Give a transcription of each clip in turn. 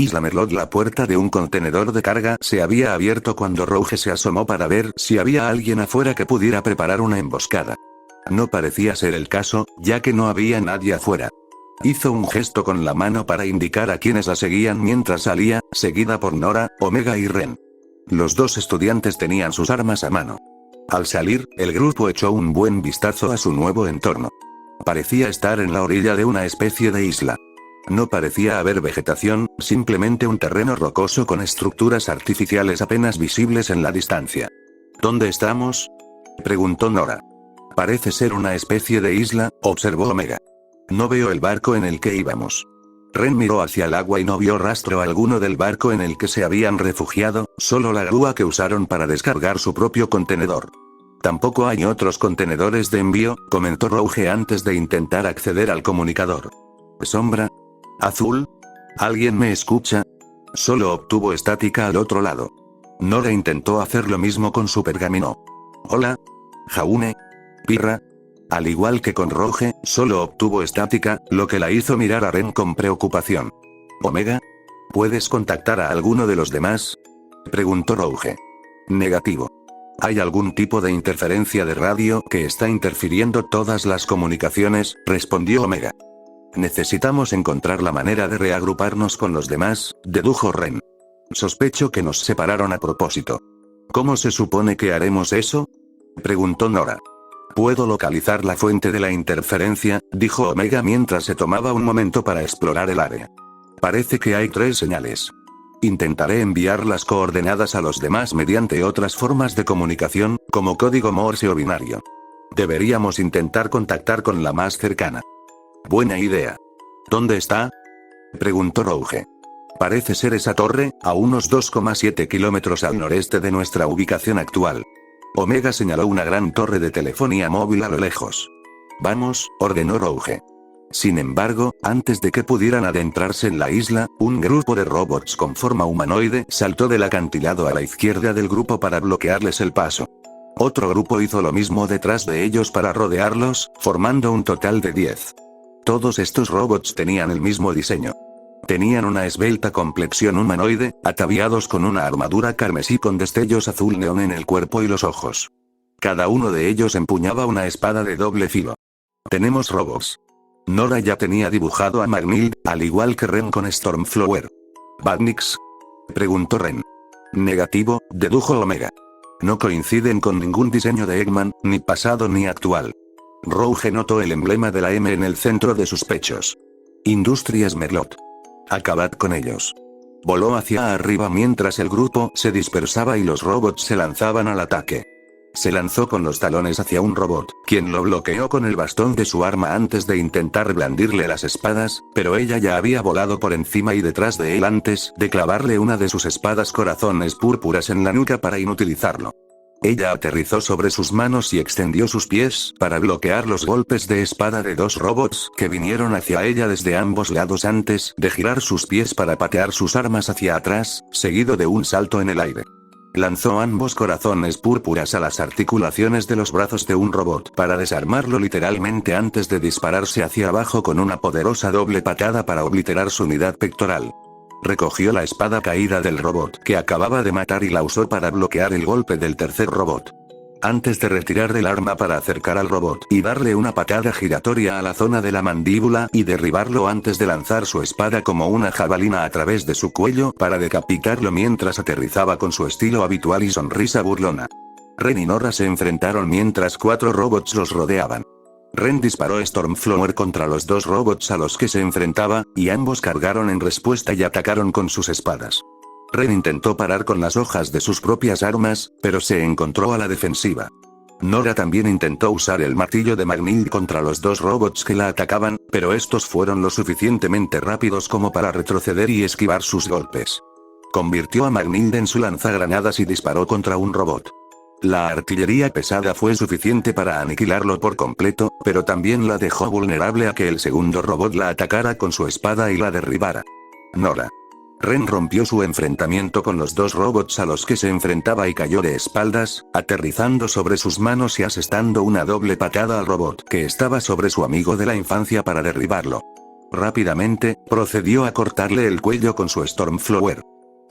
Isla Merlot. La puerta de un contenedor de carga se había abierto cuando Rouge se asomó para ver si había alguien afuera que pudiera preparar una emboscada. No parecía ser el caso, ya que no había nadie afuera. Hizo un gesto con la mano para indicar a quienes la seguían mientras salía, seguida por Nora, Omega y Ren. Los dos estudiantes tenían sus armas a mano. Al salir, el grupo echó un buen vistazo a su nuevo entorno. Parecía estar en la orilla de una especie de isla. No parecía haber vegetación, simplemente un terreno rocoso con estructuras artificiales apenas visibles en la distancia. ¿Dónde estamos?, preguntó Nora. Parece ser una especie de isla, observó Omega. No veo el barco en el que íbamos. Ren miró hacia el agua y no vio rastro alguno del barco en el que se habían refugiado, solo la grúa que usaron para descargar su propio contenedor. Tampoco hay otros contenedores de envío, comentó Rouge antes de intentar acceder al comunicador. ¿Sombra? ¿Azul? ¿Alguien me escucha? Solo obtuvo estática al otro lado. Nora intentó hacer lo mismo con su pergamino. Hola. Jaune. Pirra. Al igual que con Rouge, solo obtuvo estática, lo que la hizo mirar a Ren con preocupación. Omega. ¿Puedes contactar a alguno de los demás?, preguntó Rouge. Negativo. Hay algún tipo de interferencia de radio que está interfiriendo todas las comunicaciones, respondió Omega. Necesitamos encontrar la manera de reagruparnos con los demás, dedujo Ren. Sospecho que nos separaron a propósito. ¿Cómo se supone que haremos eso?, preguntó Nora. Puedo localizar la fuente de la interferencia, dijo Omega mientras se tomaba un momento para explorar el área. Parece que hay 3 señales. Intentaré enviar las coordenadas a los demás mediante otras formas de comunicación, como código Morse o binario. Deberíamos intentar contactar con la más cercana. Buena idea. ¿Dónde está?, preguntó Rouge. Parece ser esa torre, a unos 2,7 kilómetros al noreste de nuestra ubicación actual. Omega señaló una gran torre de telefonía móvil a lo lejos. Vamos, ordenó Rouge. Sin embargo, antes de que pudieran adentrarse en la isla, un grupo de robots con forma humanoide saltó del acantilado a la izquierda del grupo para bloquearles el paso. Otro grupo hizo lo mismo detrás de ellos para rodearlos, formando un total de 10. Todos estos robots tenían el mismo diseño. Tenían una esbelta complexión humanoide, ataviados con una armadura carmesí con destellos azul neón en el cuerpo y los ojos. Cada uno de ellos empuñaba una espada de doble filo. Tenemos robots. Nora ya tenía dibujado a Magnild, al igual que Ren con Stormflower. ¿Badniks?, preguntó Ren. Negativo, dedujo Omega. No coinciden con ningún diseño de Eggman, ni pasado ni actual. Rouge notó el emblema de la M en el centro de sus pechos. Industrias Merlot. Acabad con ellos. Voló hacia arriba mientras el grupo se dispersaba y los robots se lanzaban al ataque. Se lanzó con los talones hacia un robot, quien lo bloqueó con el bastón de su arma antes de intentar blandirle las espadas, pero ella ya había volado por encima y detrás de él antes de clavarle una de sus espadas corazones púrpuras en la nuca para inutilizarlo. Ella aterrizó sobre sus manos y extendió sus pies para bloquear los golpes de espada de 2 robots que vinieron hacia ella desde ambos lados antes de girar sus pies para patear sus armas hacia atrás, seguido de un salto en el aire. Lanzó ambos corazones púrpuras a las articulaciones de los brazos de un robot para desarmarlo literalmente antes de dispararse hacia abajo con una poderosa doble patada para obliterar su unidad pectoral. Recogió la espada caída del robot que acababa de matar y la usó para bloquear el golpe del tercer robot. Antes de retirar el arma para acercar al robot y darle una patada giratoria a la zona de la mandíbula y derribarlo antes de lanzar su espada como una jabalina a través de su cuello para decapitarlo mientras aterrizaba con su estilo habitual y sonrisa burlona. Ren y Nora se enfrentaron mientras 4 robots los rodeaban. Ren disparó Stormflower contra los 2 robots a los que se enfrentaba, y ambos cargaron en respuesta y atacaron con sus espadas. Ren intentó parar con las hojas de sus propias armas, pero se encontró a la defensiva. Nora también intentó usar el martillo de Magnild contra los 2 robots que la atacaban, pero estos fueron lo suficientemente rápidos como para retroceder y esquivar sus golpes. Convirtió a Magnild en su lanzagranadas y disparó contra un robot. La artillería pesada fue suficiente para aniquilarlo por completo, pero también la dejó vulnerable a que el segundo robot la atacara con su espada y la derribara. Nora. Ren rompió su enfrentamiento con los 2 robots a los que se enfrentaba y cayó de espaldas, aterrizando sobre sus manos y asestando una doble patada al robot que estaba sobre su amigo de la infancia para derribarlo. Rápidamente, procedió a cortarle el cuello con su Stormflower.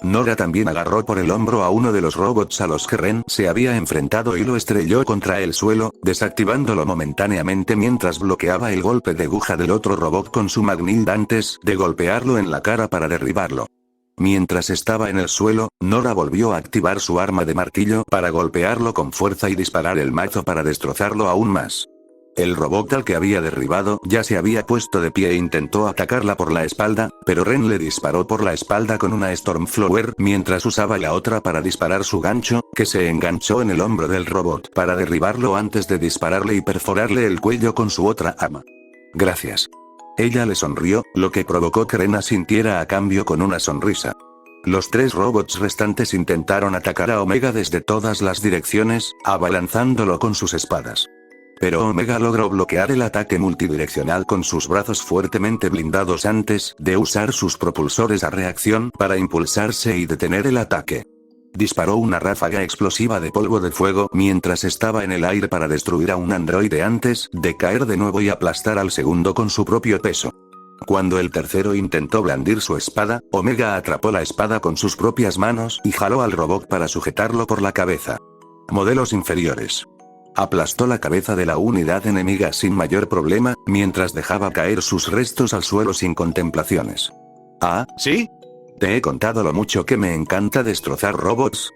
Nora también agarró por el hombro a uno de los robots a los que Ren se había enfrentado y lo estrelló contra el suelo, desactivándolo momentáneamente mientras bloqueaba el golpe de aguja del otro robot con su Magnild antes de golpearlo en la cara para derribarlo. Mientras estaba en el suelo, Nora volvió a activar su arma de martillo para golpearlo con fuerza y disparar el mazo para destrozarlo aún más. El robot al que había derribado ya se había puesto de pie e intentó atacarla por la espalda, pero Ren le disparó por la espalda con una Stormflower mientras usaba la otra para disparar su gancho, que se enganchó en el hombro del robot para derribarlo antes de dispararle y perforarle el cuello con su otra arma. Gracias. Ella le sonrió, lo que provocó que Ren asintiera a cambio con una sonrisa. Los 3 robots restantes intentaron atacar a Omega desde todas las direcciones, abalanzándolo con sus espadas. Pero Omega logró bloquear el ataque multidireccional con sus brazos fuertemente blindados antes de usar sus propulsores a reacción para impulsarse y detener el ataque. Disparó una ráfaga explosiva de polvo de fuego mientras estaba en el aire para destruir a un androide antes de caer de nuevo y aplastar al segundo con su propio peso. Cuando el tercero intentó blandir su espada, Omega atrapó la espada con sus propias manos y jaló al robot para sujetarlo por la cabeza. Modelos inferiores. Aplastó la cabeza de la unidad enemiga sin mayor problema, mientras dejaba caer sus restos al suelo sin contemplaciones. ¿Ah, sí? ¿Te he contado lo mucho que me encanta destrozar robots?,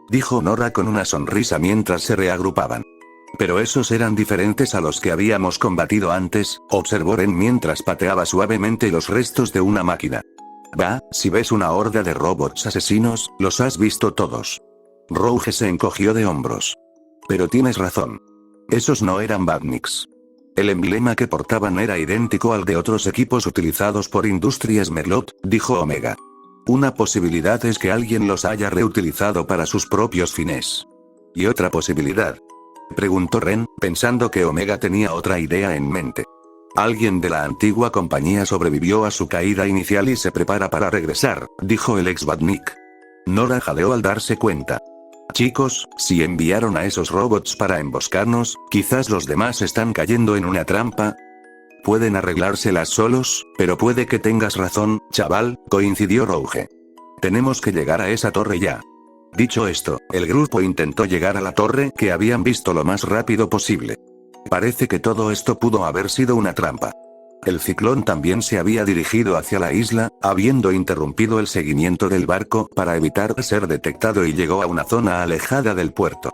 dijo Nora con una sonrisa mientras se reagrupaban. Pero esos eran diferentes a los que habíamos combatido antes, observó Ren mientras pateaba suavemente los restos de una máquina. Va, si ves una horda de robots asesinos, los has visto todos. Rouge se encogió de hombros. Pero tienes razón. Esos no eran Badniks. El emblema que portaban era idéntico al de otros equipos utilizados por Industrias Merlot, dijo Omega. Una posibilidad es que alguien los haya reutilizado para sus propios fines. ¿Y otra posibilidad?, preguntó Ren, pensando que Omega tenía otra idea en mente. Alguien de la antigua compañía sobrevivió a su caída inicial y se prepara para regresar, dijo el ex Badnik. Nora jadeó al darse cuenta. Chicos, si enviaron a esos robots para emboscarnos, quizás los demás están cayendo en una trampa. Pueden arreglárselas solos, pero puede que tengas razón, chaval, coincidió Rouge. Tenemos que llegar a esa torre ya. Dicho esto, el grupo intentó llegar a la torre que habían visto lo más rápido posible. Parece que todo esto pudo haber sido una trampa. El ciclón también se había dirigido hacia la isla, habiendo interrumpido el seguimiento del barco para evitar ser detectado y llegó a una zona alejada del puerto.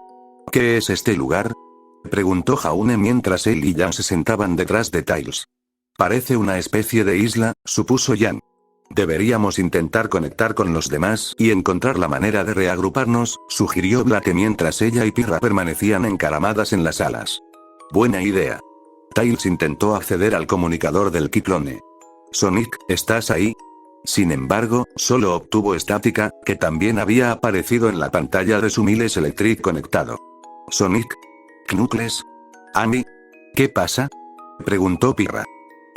¿Qué es este lugar?, preguntó Jaune mientras él y Jan se sentaban detrás de Tails. Parece una especie de isla, supuso Jan. Deberíamos intentar conectar con los demás y encontrar la manera de reagruparnos, sugirió Blake mientras ella y Pirra permanecían encaramadas en las alas. Buena idea. Tails intentó acceder al comunicador del Kiklone. Sonic, ¿estás ahí? Sin embargo, solo obtuvo estática, que también había aparecido en la pantalla de su Miles Electric conectado. Sonic. Knuckles. Amy. ¿Qué pasa?, preguntó Pirra.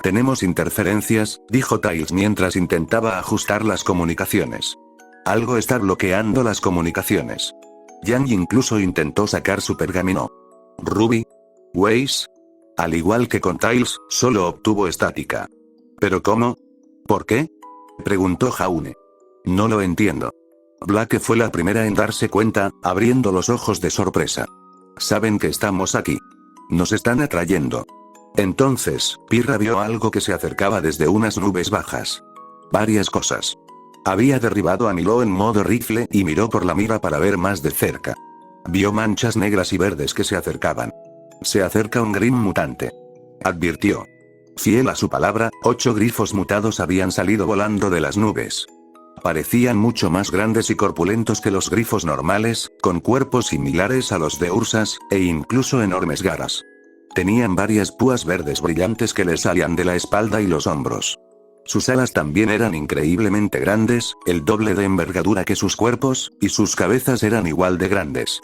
Tenemos interferencias, dijo Tails mientras intentaba ajustar las comunicaciones. Algo está bloqueando las comunicaciones. Yang incluso intentó sacar su pergamino. Ruby. Weiss. Al igual que con Tails, solo obtuvo estática. ¿Pero cómo? ¿Por qué?, preguntó Jaune. No lo entiendo. Blake fue la primera en darse cuenta, abriendo los ojos de sorpresa. Saben que estamos aquí. Nos están atrayendo. Entonces, Pirra vio algo que se acercaba desde unas nubes bajas. Varias cosas. Había derribado a Milo en modo rifle y miró por la mira para ver más de cerca. Vio manchas negras y verdes que se acercaban. Se acerca un Grim mutante, advirtió. Fiel a su palabra, 8 grifos mutados habían salido volando de las nubes. Parecían mucho más grandes y corpulentos que los grifos normales, con cuerpos similares a los de ursas, e incluso enormes garras. Tenían varias púas verdes brillantes que les salían de la espalda y los hombros. Sus alas también eran increíblemente grandes, el doble de envergadura que sus cuerpos, y sus cabezas eran igual de grandes.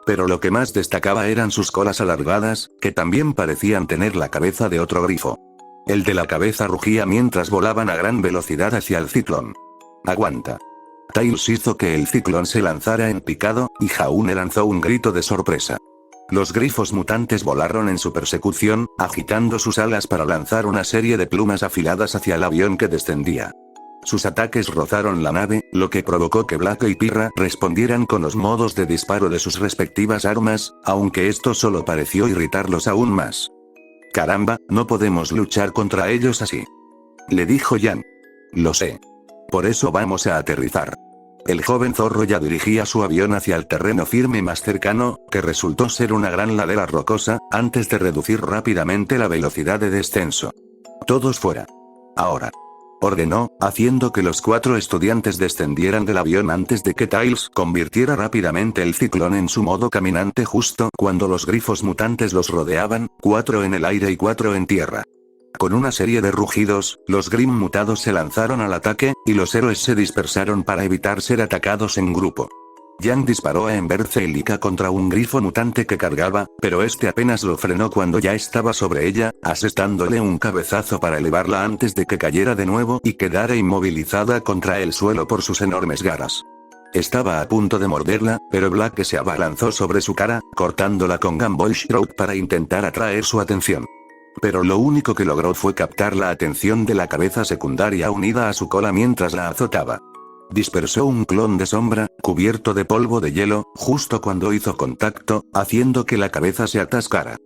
Pero lo que más destacaba eran sus colas alargadas, que también parecían tener la cabeza de otro grifo. El de la cabeza rugía mientras volaban a gran velocidad hacia el ciclón. Aguanta. Tails hizo que el ciclón se lanzara en picado, y Jaune lanzó un grito de sorpresa. Los grifos mutantes volaron en su persecución, agitando sus alas para lanzar una serie de plumas afiladas hacia el avión que descendía. Sus ataques rozaron la nave, lo que provocó que Black y Pirra respondieran con los modos de disparo de sus respectivas armas, aunque esto solo pareció irritarlos aún más. «Caramba, no podemos luchar contra ellos así», le dijo Jan. «Lo sé. Por eso vamos a aterrizar». El joven zorro ya dirigía su avión hacia el terreno firme más cercano, que resultó ser una gran ladera rocosa, antes de reducir rápidamente la velocidad de descenso. «Todos fuera. Ahora», ordenó, haciendo que los 4 estudiantes descendieran del avión antes de que Tails convirtiera rápidamente el ciclón en su modo caminante justo cuando los grifos mutantes los rodeaban, 4 en el aire y 4 en tierra. Con una serie de rugidos, los Grimm mutados se lanzaron al ataque, y los héroes se dispersaron para evitar ser atacados en grupo. Jan disparó a Embercelica contra un grifo mutante que cargaba, pero este apenas lo frenó cuando ya estaba sobre ella, asestándole un cabezazo para elevarla antes de que cayera de nuevo y quedara inmovilizada contra el suelo por sus enormes garras. Estaba a punto de morderla, pero Black se abalanzó sobre su cara, cortándola con Gumball Shroud para intentar atraer su atención. Pero lo único que logró fue captar la atención de la cabeza secundaria unida a su cola mientras la azotaba. Dispersó un clon de sombra, cubierto de polvo de hielo, justo cuando hizo contacto, haciendo que la cabeza se atascara.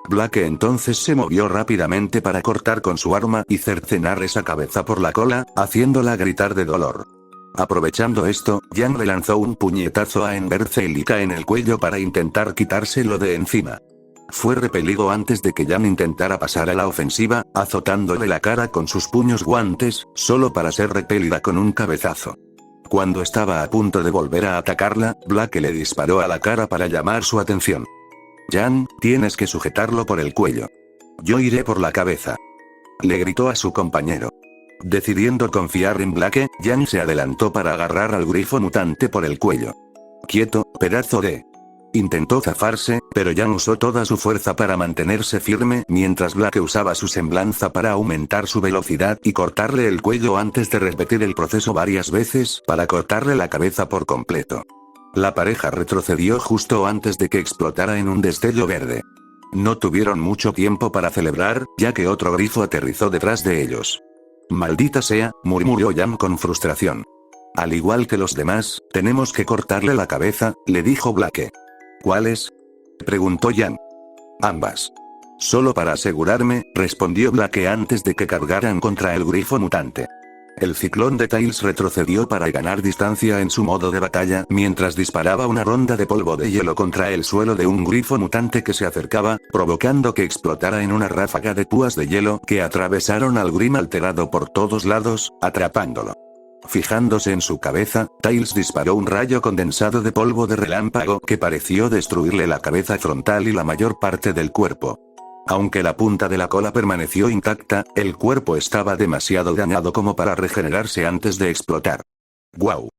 Black entonces se movió rápidamente para cortar con su arma y cercenar esa cabeza por la cola, haciéndola gritar de dolor. Aprovechando esto, Jan le lanzó un puñetazo a Embercelica en el cuello para intentar quitárselo de encima. Fue repelido antes de que Jan intentara pasar a la ofensiva, azotándole la cara con sus puños guantes, solo para ser repelida con un cabezazo. Cuando estaba a punto de volver a atacarla, Black le disparó a la cara para llamar su atención. «Jan, tienes que sujetarlo por el cuello. Yo iré por la cabeza», le gritó a su compañero. Decidiendo confiar en Black, Jan se adelantó para agarrar al grifo mutante por el cuello. «Quieto, pedazo de...». Intentó zafarse, pero Jan usó toda su fuerza para mantenerse firme mientras Black usaba su semblanza para aumentar su velocidad y cortarle el cuello antes de repetir el proceso varias veces para cortarle la cabeza por completo. La pareja retrocedió justo antes de que explotara en un destello verde. No tuvieron mucho tiempo para celebrar, ya que otro grifo aterrizó detrás de ellos. «Maldita sea», murmuró Jan con frustración. «Al igual que los demás, tenemos que cortarle la cabeza», le dijo Black. «¿Cuáles?», preguntó Jan. «Ambas». «Solo para asegurarme», respondió Black antes de que cargaran contra el grifo mutante. El ciclón de Tails retrocedió para ganar distancia en su modo de batalla mientras disparaba una ronda de polvo de hielo contra el suelo de un grifo mutante que se acercaba, provocando que explotara en una ráfaga de púas de hielo que atravesaron al Grimm alterado por todos lados, atrapándolo. Fijándose en su cabeza, Tails disparó un rayo condensado de polvo de relámpago que pareció destruirle la cabeza frontal y la mayor parte del cuerpo. Aunque la punta de la cola permaneció intacta, el cuerpo estaba demasiado dañado como para regenerarse antes de explotar. «¡Guau!»,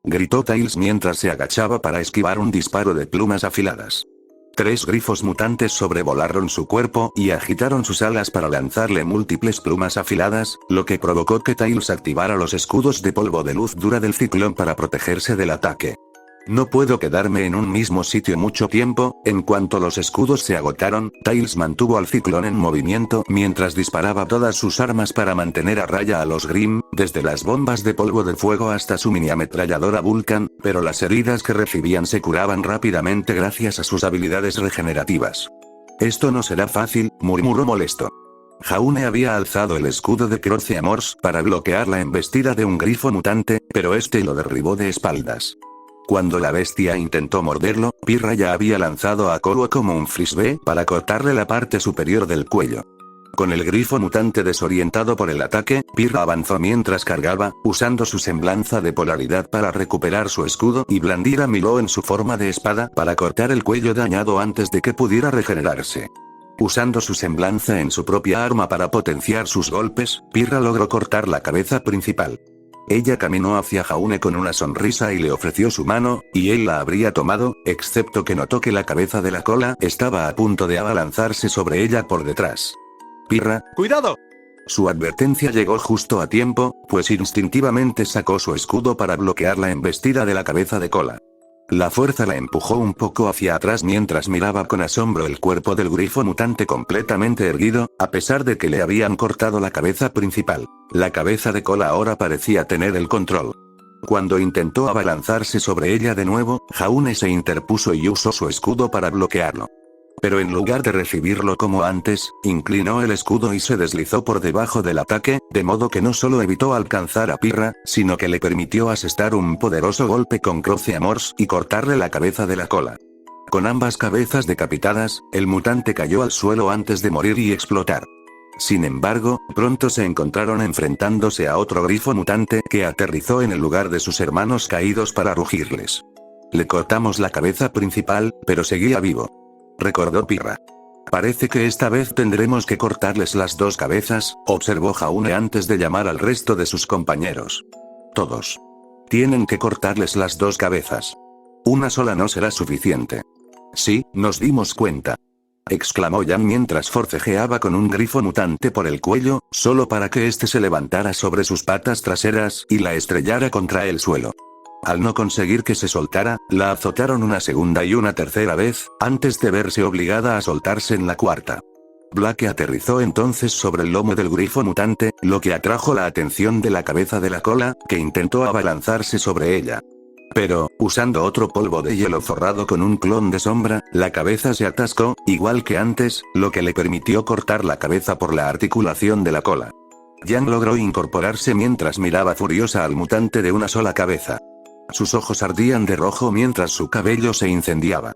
gritó Tails mientras se agachaba para esquivar un disparo de plumas afiladas. 3 grifos mutantes sobrevolaron su cuerpo y agitaron sus alas para lanzarle múltiples plumas afiladas, lo que provocó que Tails activara los escudos de polvo de luz dura del ciclón para protegerse del ataque. «No puedo quedarme en un mismo sitio mucho tiempo». En cuanto los escudos se agotaron, Tails mantuvo al ciclón en movimiento mientras disparaba todas sus armas para mantener a raya a los Grimm, desde las bombas de polvo de fuego hasta su mini ametralladora Vulcan, pero las heridas que recibían se curaban rápidamente gracias a sus habilidades regenerativas. «Esto no será fácil», murmuró molesto. Jaune había alzado el escudo de Croceamors para bloquear la embestida de un grifo mutante, pero este lo derribó de espaldas. Cuando la bestia intentó morderlo, Pirra ya había lanzado a Koruo como un frisbee para cortarle la parte superior del cuello. Con el grifo mutante desorientado por el ataque, Pirra avanzó mientras cargaba, usando su semblanza de polaridad para recuperar su escudo y blandir a Milo en su forma de espada para cortar el cuello dañado antes de que pudiera regenerarse. Usando su semblanza en su propia arma para potenciar sus golpes, Pirra logró cortar la cabeza principal. Ella caminó hacia Jaune con una sonrisa y le ofreció su mano, y él la habría tomado, excepto que notó que la cabeza de la cola estaba a punto de abalanzarse sobre ella por detrás. «Pirra, cuidado». Su advertencia llegó justo a tiempo, pues instintivamente sacó su escudo para bloquear la embestida de la cabeza de cola. La fuerza la empujó un poco hacia atrás mientras miraba con asombro el cuerpo del grifo mutante completamente erguido, a pesar de que le habían cortado la cabeza principal. La cabeza de cola ahora parecía tener el control. Cuando intentó abalanzarse sobre ella de nuevo, Jaune se interpuso y usó su escudo para bloquearlo. Pero en lugar de recibirlo como antes, inclinó el escudo y se deslizó por debajo del ataque, de modo que no solo evitó alcanzar a Pirra, sino que le permitió asestar un poderoso golpe con Croce Morse y cortarle la cabeza de la cola. Con ambas cabezas decapitadas, el mutante cayó al suelo antes de morir y explotar. Sin embargo, pronto se encontraron enfrentándose a otro grifo mutante que aterrizó en el lugar de sus hermanos caídos para rugirles. Le cortamos la cabeza principal, pero seguía vivo, recordó Pirra. Parece que esta vez tendremos que cortarles las dos cabezas, observó Jaune antes de llamar al resto de sus compañeros. Todos. Tienen que cortarles las dos cabezas. Una sola no será suficiente. Sí, nos dimos cuenta, exclamó Jan mientras forcejeaba con un grifo mutante por el cuello, solo para que éste se levantara sobre sus patas traseras y la estrellara contra el suelo. Al no conseguir que se soltara, la azotaron una segunda y una tercera vez, antes de verse obligada a soltarse en la cuarta. Blake aterrizó entonces sobre el lomo del grifo mutante, lo que atrajo la atención de la cabeza de la cola, que intentó abalanzarse sobre ella. Pero, usando otro polvo de hielo forrado con un clon de sombra, la cabeza se atascó, igual que antes, lo que le permitió cortar la cabeza por la articulación de la cola. Jan logró incorporarse mientras miraba furiosa al mutante de una sola cabeza. Sus ojos ardían de rojo mientras su cabello se incendiaba.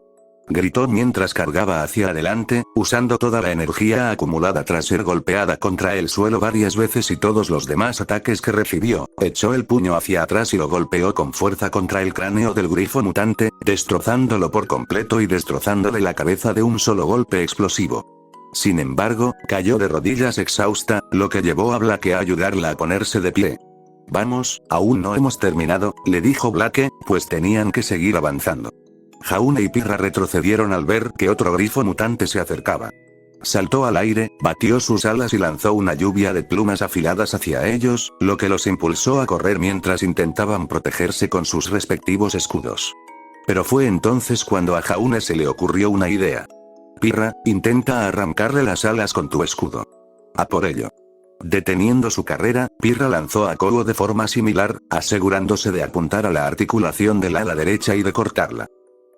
Gritó mientras cargaba hacia adelante, usando toda la energía acumulada tras ser golpeada contra el suelo varias veces y todos los demás ataques que recibió. Echó el puño hacia atrás y lo golpeó con fuerza contra el cráneo del grifo mutante, destrozándolo por completo y destrozándole la cabeza de un solo golpe explosivo. Sin embargo, cayó de rodillas exhausta, lo que llevó a Blake a ayudarla a ponerse de pie. Vamos, aún no hemos terminado, le dijo Blake, pues tenían que seguir avanzando. Jaune y Pirra retrocedieron al ver que otro grifo mutante se acercaba. Saltó al aire, batió sus alas y lanzó una lluvia de plumas afiladas hacia ellos, lo que los impulsó a correr mientras intentaban protegerse con sus respectivos escudos. Pero fue entonces cuando a Jaune se le ocurrió una idea. Pirra, intenta arrancarle las alas con tu escudo. A por ello. Deteniendo su carrera, Pirra lanzó a Kowo de forma similar, asegurándose de apuntar a la articulación del ala derecha y de cortarla.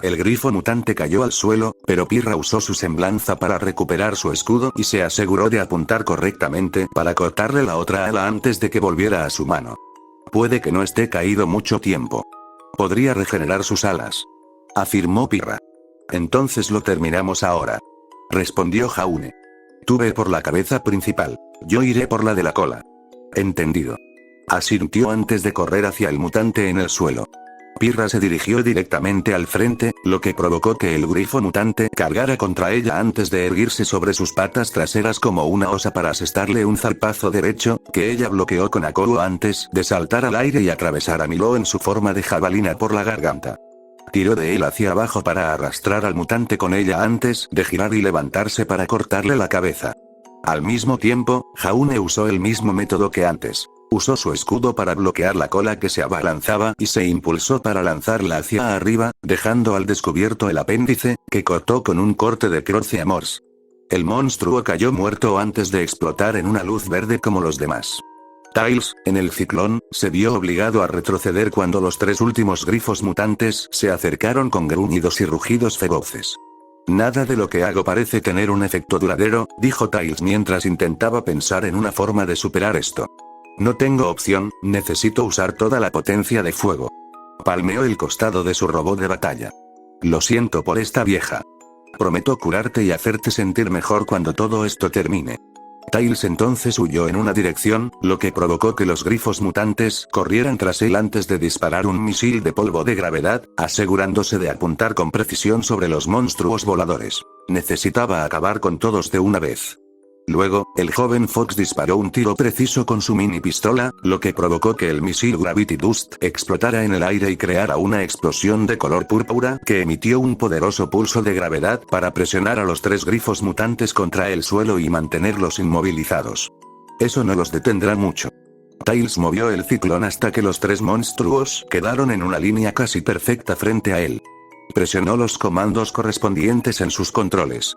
El grifo mutante cayó al suelo, pero Pirra usó su semblanza para recuperar su escudo y se aseguró de apuntar correctamente para cortarle la otra ala antes de que volviera a su mano. Puede que no esté caído mucho tiempo. Podría regenerar sus alas, afirmó Pirra. Entonces lo terminamos ahora, respondió Jaune. Tú ve por la cabeza principal. Yo iré por la de la cola. Entendido, asintió antes de correr hacia el mutante en el suelo. Pirra se dirigió directamente al frente, lo que provocó que el grifo mutante cargara contra ella antes de erguirse sobre sus patas traseras como una osa para asestarle un zarpazo derecho, que ella bloqueó con Kowo antes de saltar al aire y atravesar a Milo en su forma de jabalina por la garganta. Tiró de él hacia abajo para arrastrar al mutante con ella antes de girar y levantarse para cortarle la cabeza. Al mismo tiempo, Jaune usó el mismo método que antes. Usó su escudo para bloquear la cola que se abalanzaba y se impulsó para lanzarla hacia arriba, dejando al descubierto el apéndice, que cortó con un corte de Croce Morse. El monstruo cayó muerto antes de explotar en una luz verde como los demás. Tails, en el ciclón, se vio obligado a retroceder cuando los tres últimos grifos mutantes se acercaron con gruñidos y rugidos feroces. Nada de lo que hago parece tener un efecto duradero, dijo Tails mientras intentaba pensar en una forma de superar esto. No tengo opción, necesito usar toda la potencia de fuego. Palmeó el costado de su robot de batalla. Lo siento por esta vieja. Prometo curarte y hacerte sentir mejor cuando todo esto termine. Tails entonces huyó en una dirección, lo que provocó que los grifos mutantes corrieran tras él antes de disparar un misil de polvo de gravedad, asegurándose de apuntar con precisión sobre los monstruos voladores. Necesitaba acabar con todos de una vez. Luego, el joven Fox disparó un tiro preciso con su mini pistola, lo que provocó que el misil Gravity Dust explotara en el aire y creara una explosión de color púrpura que emitió un poderoso pulso de gravedad para presionar a los tres grifos mutantes contra el suelo y mantenerlos inmovilizados. Eso no los detendrá mucho. Tails movió el ciclón hasta que los tres monstruos quedaron en una línea casi perfecta frente a él. Presionó los comandos correspondientes en sus controles,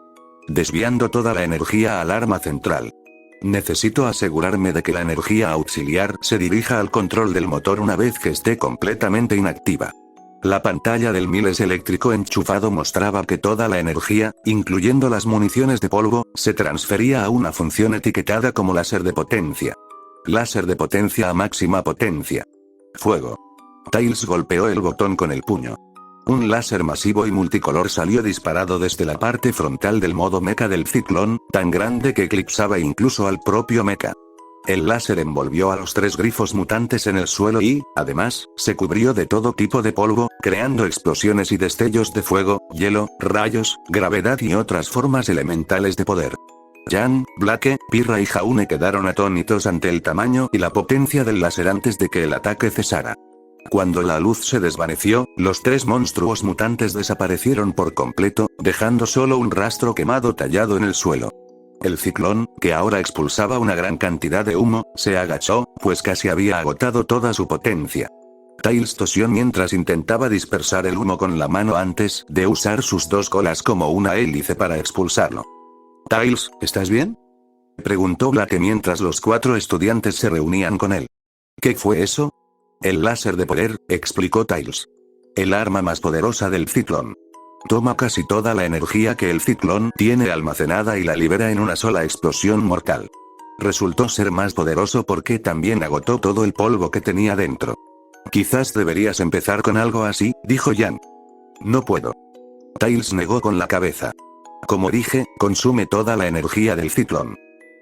desviando toda la energía al arma central. Necesito asegurarme de que la energía auxiliar se dirija al control del motor una vez que esté completamente inactiva. La pantalla del Miles eléctrico enchufado mostraba que toda la energía, incluyendo las municiones de polvo, se transfería a una función etiquetada como láser de potencia. Láser de potencia a máxima potencia. Fuego. Tails golpeó el botón con el puño. Un láser masivo y multicolor salió disparado desde la parte frontal del modo mecha del ciclón, tan grande que eclipsaba incluso al propio mecha. El láser envolvió a los tres grifos mutantes en el suelo y, además, se cubrió de todo tipo de polvo, creando explosiones y destellos de fuego, hielo, rayos, gravedad y otras formas elementales de poder. Jan, Blake, Pirra y Jaune quedaron atónitos ante el tamaño y la potencia del láser antes de que el ataque cesara. Cuando la luz se desvaneció, los tres monstruos mutantes desaparecieron por completo, dejando solo un rastro quemado tallado en el suelo. El ciclón, que ahora expulsaba una gran cantidad de humo, se agachó, pues casi había agotado toda su potencia. Tails tosió mientras intentaba dispersar el humo con la mano antes de usar sus dos colas como una hélice para expulsarlo. «Tails, ¿estás bien?», preguntó Blake mientras los cuatro estudiantes se reunían con él. «¿Qué fue eso?». «El láser de poder», explicó Tails. «El arma más poderosa del ciclón. Toma casi toda la energía que el ciclón tiene almacenada y la libera en una sola explosión mortal. Resultó ser más poderoso porque también agotó todo el polvo que tenía dentro. Quizás deberías empezar con algo así», dijo Jan. «No puedo». Tails negó con la cabeza. «Como dije, consume toda la energía del ciclón.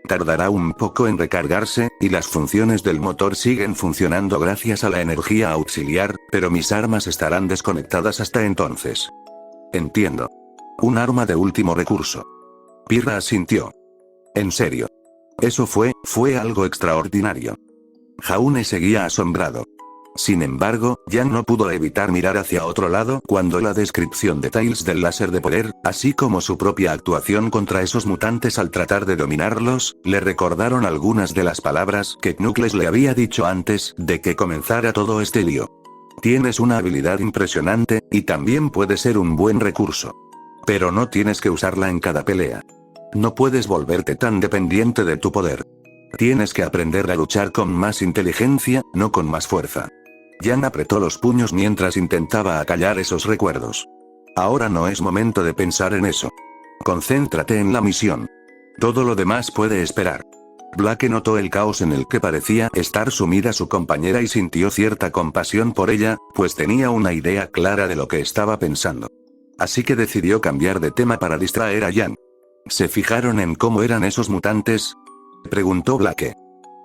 Tardará un poco en recargarse, y las funciones del motor siguen funcionando gracias a la energía auxiliar, pero mis armas estarán desconectadas hasta entonces». «Entiendo. Un arma de último recurso». Pirra asintió. «En serio. Eso fue algo extraordinario». Jaune seguía asombrado. Sin embargo, Jan no pudo evitar mirar hacia otro lado cuando la descripción de Tails del láser de poder, así como su propia actuación contra esos mutantes al tratar de dominarlos, le recordaron algunas de las palabras que Knuckles le había dicho antes de que comenzara todo este lío. «Tienes una habilidad impresionante, y también puede ser un buen recurso. Pero no tienes que usarla en cada pelea. No puedes volverte tan dependiente de tu poder. Tienes que aprender a luchar con más inteligencia, no con más fuerza». Jan apretó los puños mientras intentaba acallar esos recuerdos. «Ahora no es momento de pensar en eso. Concéntrate en la misión. Todo lo demás puede esperar». Blake notó el caos en el que parecía estar sumida su compañera y sintió cierta compasión por ella, pues tenía una idea clara de lo que estaba pensando. Así que decidió cambiar de tema para distraer a Jan. «¿Se fijaron en cómo eran esos mutantes?», preguntó Blake.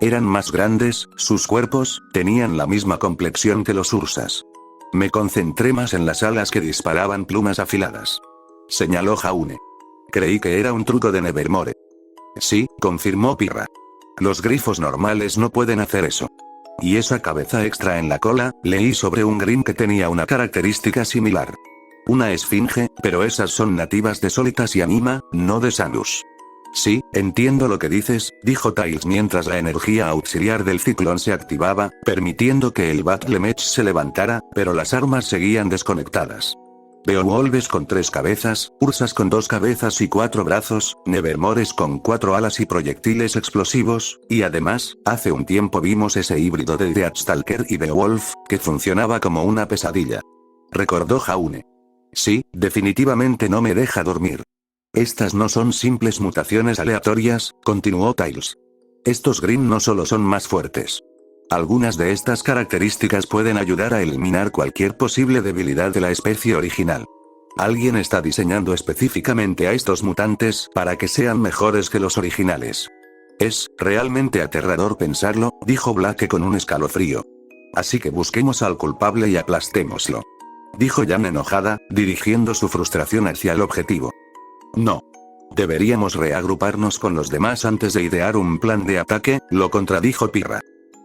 «Eran más grandes, sus cuerpos tenían la misma complexión que los ursas. Me concentré más en las alas que disparaban plumas afiladas», señaló Jaune. «Creí que era un truco de Nevermore». «Sí», confirmó Pirra. «Los grifos normales no pueden hacer eso». «Y esa cabeza extra en la cola», leí sobre un Grim que tenía una característica similar. «Una esfinge, pero esas son nativas de Solitas y Anima, no de Sanus». «Sí, entiendo lo que dices», dijo Tails mientras la energía auxiliar del ciclón se activaba, permitiendo que el Battle Mech se levantara, pero las armas seguían desconectadas. «Veo Wolves con 3 cabezas, Ursas con 2 cabezas y 4 brazos, Nevermores con 4 alas y proyectiles explosivos, y además, hace un tiempo vimos ese híbrido de Deathstalker y Beowulf, que funcionaba como una pesadilla», recordó Jaune. «Sí, definitivamente no me deja dormir. Estas no son simples mutaciones aleatorias», continuó Tails. «Estos Green no solo son más fuertes. Algunas de estas características pueden ayudar a eliminar cualquier posible debilidad de la especie original. Alguien está diseñando específicamente a estos mutantes para que sean mejores que los originales». «Es realmente aterrador pensarlo», dijo Blake con un escalofrío. «Así que busquemos al culpable y aplastémoslo», dijo Jan enojada, dirigiendo su frustración hacia el objetivo. «No. Deberíamos reagruparnos con los demás antes de idear un plan de ataque», lo contradijo Pirra.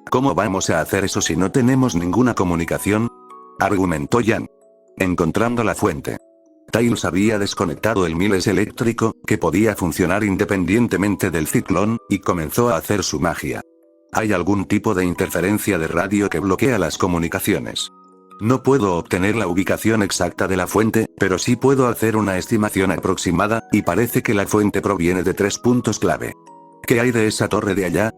«¿Cómo vamos a hacer eso si no tenemos ninguna comunicación?», argumentó Jan. Encontrando la fuente. Tails había desconectado el Miles eléctrico, que podía funcionar independientemente del ciclón, y comenzó a hacer su magia. Hay algún tipo de interferencia de radio que bloquea las comunicaciones. No puedo obtener la ubicación exacta de la fuente, pero sí puedo hacer una estimación aproximada, y parece que la fuente proviene de 3 puntos clave. ¿Qué hay de esa torre de allá?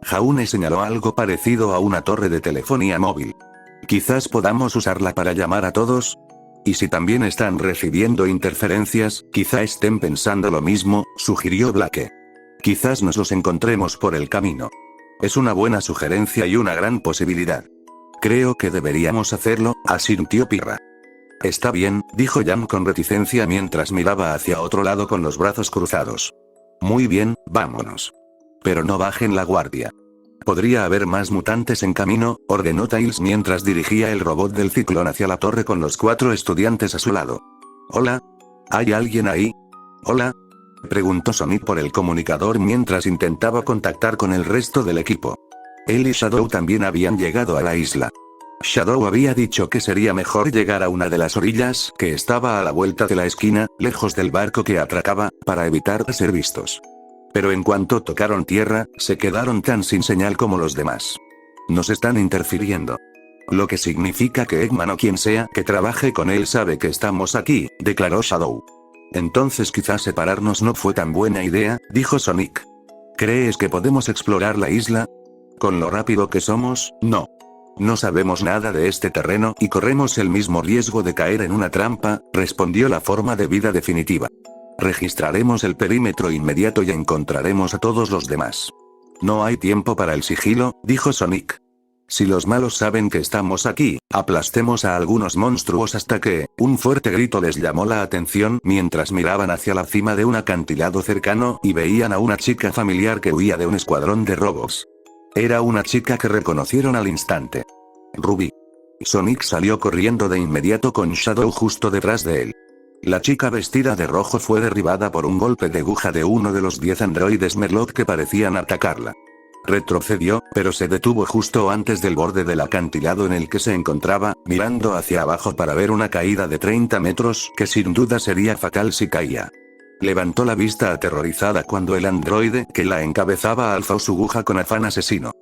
Jaune señaló algo parecido a una torre de telefonía móvil. Quizás podamos usarla para llamar a todos. Y si también están recibiendo interferencias, quizá estén pensando lo mismo, sugirió Blake. Quizás nos los encontremos por el camino. Es una buena sugerencia y una gran posibilidad. Creo que deberíamos hacerlo, asintió Pirra. Está bien, dijo Jam con reticencia mientras miraba hacia otro lado con los brazos cruzados. Muy bien, vámonos. Pero no bajen la guardia. Podría haber más mutantes en camino, ordenó Tails mientras dirigía el robot del ciclón hacia la torre con los 4 estudiantes a su lado. ¿Hola? ¿Hay alguien ahí? ¿Hola? Preguntó Sonic por el comunicador mientras intentaba contactar con el resto del equipo. Él y Shadow también habían llegado a la isla. Shadow había dicho que sería mejor llegar a una de las orillas que estaba a la vuelta de la esquina, lejos del barco que atracaba, para evitar ser vistos. Pero en cuanto tocaron tierra, se quedaron tan sin señal como los demás. Nos están interfiriendo. Lo que significa que Eggman o quien sea que trabaje con él sabe que estamos aquí, declaró Shadow. Entonces quizás separarnos no fue tan buena idea, dijo Sonic. ¿Crees que podemos explorar la isla? Con lo rápido que somos, no. No sabemos nada de este terreno y corremos el mismo riesgo de caer en una trampa, respondió la forma de vida definitiva. Registraremos el perímetro inmediato y encontraremos a todos los demás. No hay tiempo para el sigilo, dijo Sonic. Si los malos saben que estamos aquí, aplastemos a algunos monstruos hasta que, un fuerte grito les llamó la atención mientras miraban hacia la cima de un acantilado cercano y veían a una chica familiar que huía de un escuadrón de robots. Era una chica que reconocieron al instante. Ruby. Sonic salió corriendo de inmediato con Shadow justo detrás de él. La chica vestida de rojo fue derribada por un golpe de aguja de uno de los 10 androides Merlot que parecían atacarla. Retrocedió, pero se detuvo justo antes del borde del acantilado en el que se encontraba, mirando hacia abajo para ver una caída de 30 metros que sin duda sería fatal si caía. Levantó la vista aterrorizada cuando el androide que la encabezaba alzó su aguja con afán asesino.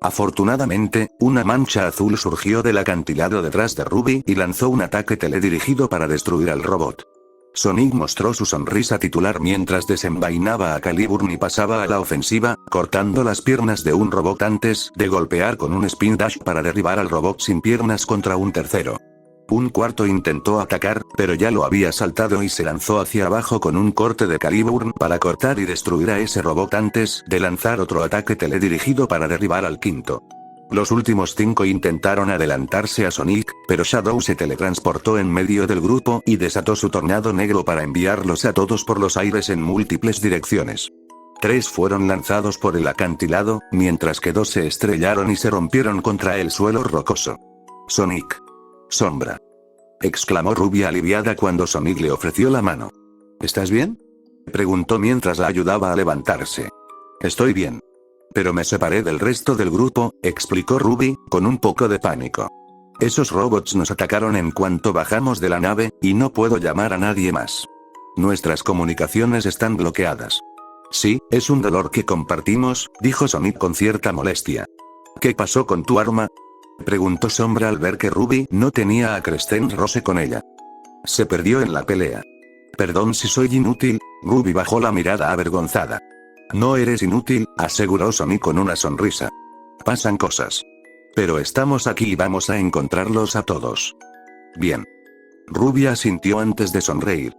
Afortunadamente, una mancha azul surgió del acantilado detrás de Ruby y lanzó un ataque teledirigido para destruir al robot. Sonic mostró su sonrisa titular mientras desenvainaba a Caliburn y pasaba a la ofensiva, cortando las piernas de un robot antes de golpear con un spin dash para derribar al robot sin piernas contra un tercero. Un cuarto intentó atacar, pero ya lo había saltado y se lanzó hacia abajo con un corte de Caliburn para cortar y destruir a ese robot antes de lanzar otro ataque teledirigido para derribar al quinto. Los últimos 5 intentaron adelantarse a Sonic, pero Shadow se teletransportó en medio del grupo y desató su tornado negro para enviarlos a todos por los aires en múltiples direcciones. 3 fueron lanzados por el acantilado, mientras que 2 se estrellaron y se rompieron contra el suelo rocoso. Sonic. Sombra. Exclamó Ruby aliviada cuando Sonic le ofreció la mano. ¿Estás bien? Preguntó mientras la ayudaba a levantarse. Estoy bien. Pero me separé del resto del grupo, explicó Ruby, con un poco de pánico. Esos robots nos atacaron en cuanto bajamos de la nave, y no puedo llamar a nadie más. Nuestras comunicaciones están bloqueadas. Sí, es un dolor que compartimos, dijo Sonic con cierta molestia. ¿Qué pasó con tu arma? Preguntó Sombra al ver que Ruby no tenía a Crescent Rose con ella. Se perdió en la pelea. Perdón si soy inútil, Ruby bajó la mirada avergonzada. No eres inútil, aseguró Sonic con una sonrisa. Pasan cosas. Pero estamos aquí y vamos a encontrarlos a todos. Bien. Ruby asintió antes de sonreír.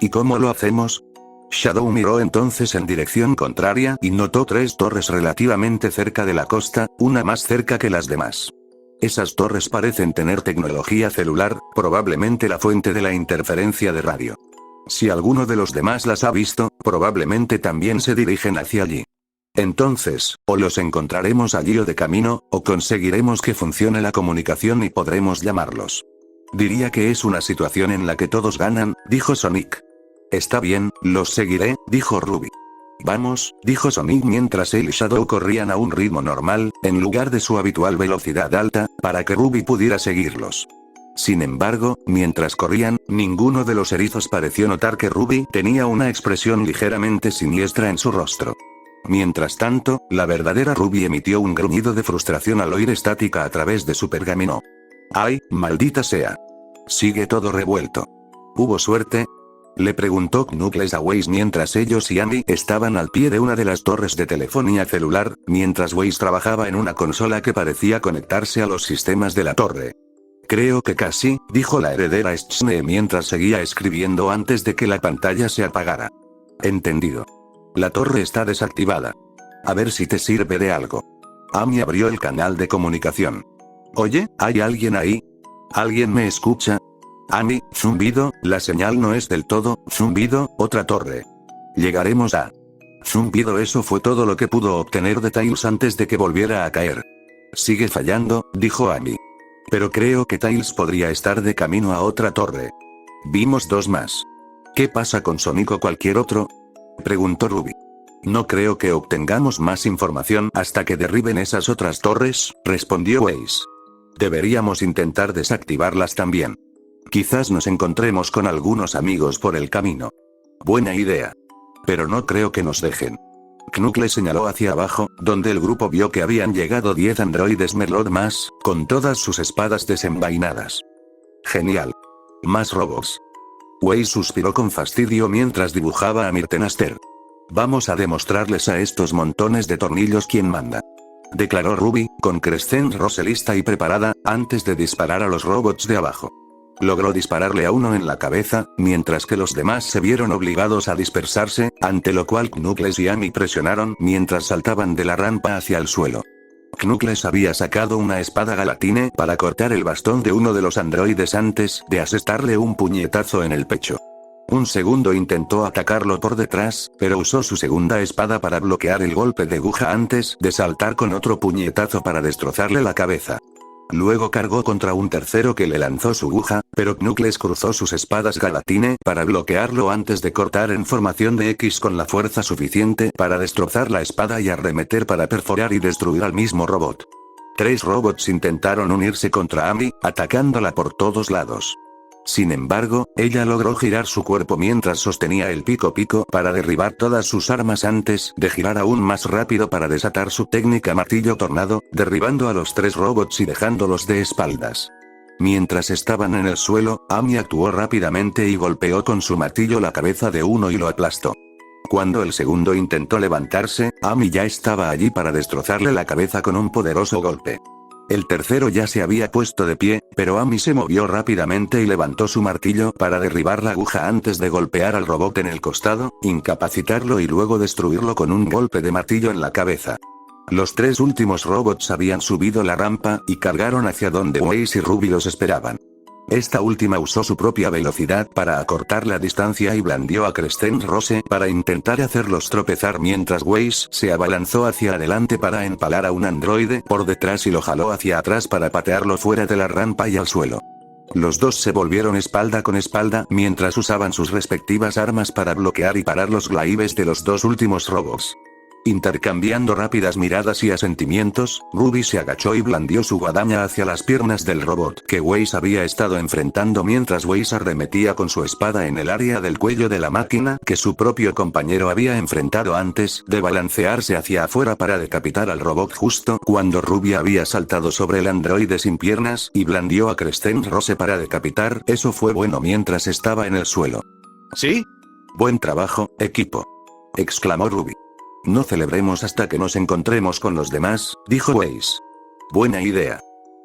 ¿Y cómo lo hacemos? Shadow miró entonces en dirección contraria y notó 3 torres relativamente cerca de la costa, una más cerca que las demás. Esas torres parecen tener tecnología celular, probablemente la fuente de la interferencia de radio. Si alguno de los demás las ha visto, probablemente también se dirigen hacia allí. Entonces, o los encontraremos allí o de camino, o conseguiremos que funcione la comunicación y podremos llamarlos. Diría que es una situación en la que todos ganan, dijo Sonic. Está bien, los seguiré, dijo Ruby. Vamos, dijo Sonic mientras él y Shadow corrían a un ritmo normal, en lugar de su habitual velocidad alta, para que Ruby pudiera seguirlos. Sin embargo, mientras corrían, ninguno de los erizos pareció notar que Ruby tenía una expresión ligeramente siniestra en su rostro. Mientras tanto, la verdadera Ruby emitió un gruñido de frustración al oír estática a través de su pergamino. ¡Ay, maldita sea! Sigue todo revuelto. ¿Hubo suerte? Le preguntó Knuckles a Waze mientras ellos y Amy estaban al pie de una de las torres de telefonía celular, mientras Waze trabajaba en una consola que parecía conectarse a los sistemas de la torre. Creo que casi, dijo la heredera Schne mientras seguía escribiendo antes de que la pantalla se apagara. Entendido. La torre está desactivada. A ver si te sirve de algo. Amy abrió el canal de comunicación. Oye, ¿hay alguien ahí? ¿Alguien me escucha? Amy, zumbido, la señal no es del todo, zumbido, otra torre. Llegaremos a... Zumbido. Eso fue todo lo que pudo obtener de Tails antes de que volviera a caer. Sigue fallando, dijo Amy. Pero creo que Tails podría estar de camino a otra torre. Vimos dos más. ¿Qué pasa con Sonic o cualquier otro? Preguntó Ruby. No creo que obtengamos más información hasta que derriben esas otras torres, respondió Waze. Deberíamos intentar desactivarlas también. Quizás nos encontremos con algunos amigos por el camino. Buena idea. Pero no creo que nos dejen. Knuckles señaló hacia abajo, donde el grupo vio que habían llegado 10 androides Merlot más, con todas sus espadas desenvainadas. Genial. Más robots. Waze suspiró con fastidio mientras dibujaba a Myrtenaster. Vamos a demostrarles a estos montones de tornillos quién manda. Declaró Ruby, con Crescent Rose lista y preparada, antes de disparar a los robots de abajo. Logró dispararle a uno en la cabeza, mientras que los demás se vieron obligados a dispersarse, ante lo cual Knuckles y Amy presionaron mientras saltaban de la rampa hacia el suelo. Knuckles había sacado una espada galatine para cortar el bastón de uno de los androides antes de asestarle un puñetazo en el pecho. Un segundo intentó atacarlo por detrás, pero usó su segunda espada para bloquear el golpe de Guja antes de saltar con otro puñetazo para destrozarle la cabeza. Luego cargó contra un tercero que le lanzó su Guja, pero Knuckles cruzó sus espadas galatine para bloquearlo antes de cortar en formación de X con la fuerza suficiente para destrozar la espada y arremeter para perforar y destruir al mismo robot. 3 robots intentaron unirse contra Amy, atacándola por todos lados. Sin embargo, ella logró girar su cuerpo mientras sostenía el pico para derribar todas sus armas antes de girar aún más rápido para desatar su técnica martillo tornado, derribando a los 3 robots y dejándolos de espaldas. Mientras estaban en el suelo, Amy actuó rápidamente y golpeó con su martillo la cabeza de uno y lo aplastó. Cuando el segundo intentó levantarse, Amy ya estaba allí para destrozarle la cabeza con un poderoso golpe. El tercero ya se había puesto de pie, pero Amy se movió rápidamente y levantó su martillo para derribar la aguja antes de golpear al robot en el costado, incapacitarlo y luego destruirlo con un golpe de martillo en la cabeza. Los 3 últimos robots habían subido la rampa y cargaron hacia donde Waze y Ruby los esperaban. Esta última usó su propia velocidad para acortar la distancia y blandió a Crescent Rose para intentar hacerlos tropezar mientras Waze se abalanzó hacia adelante para empalar a un androide por detrás y lo jaló hacia atrás para patearlo fuera de la rampa y al suelo. Los dos se volvieron espalda con espalda mientras usaban sus respectivas armas para bloquear y parar los glaives de los 2 últimos robots. Intercambiando rápidas miradas y asentimientos, Ruby se agachó y blandió su guadaña hacia las piernas del robot que Waze había estado enfrentando mientras Waze arremetía con su espada en el área del cuello de la máquina que su propio compañero había enfrentado antes de balancearse hacia afuera para decapitar al robot justo cuando Ruby había saltado sobre el androide sin piernas y blandió a Crescent Rose para decapitar. Eso fue bueno mientras estaba en el suelo. ¿Sí? Buen trabajo, equipo. Exclamó Ruby. No celebremos hasta que nos encontremos con los demás, dijo Waze. Buena idea.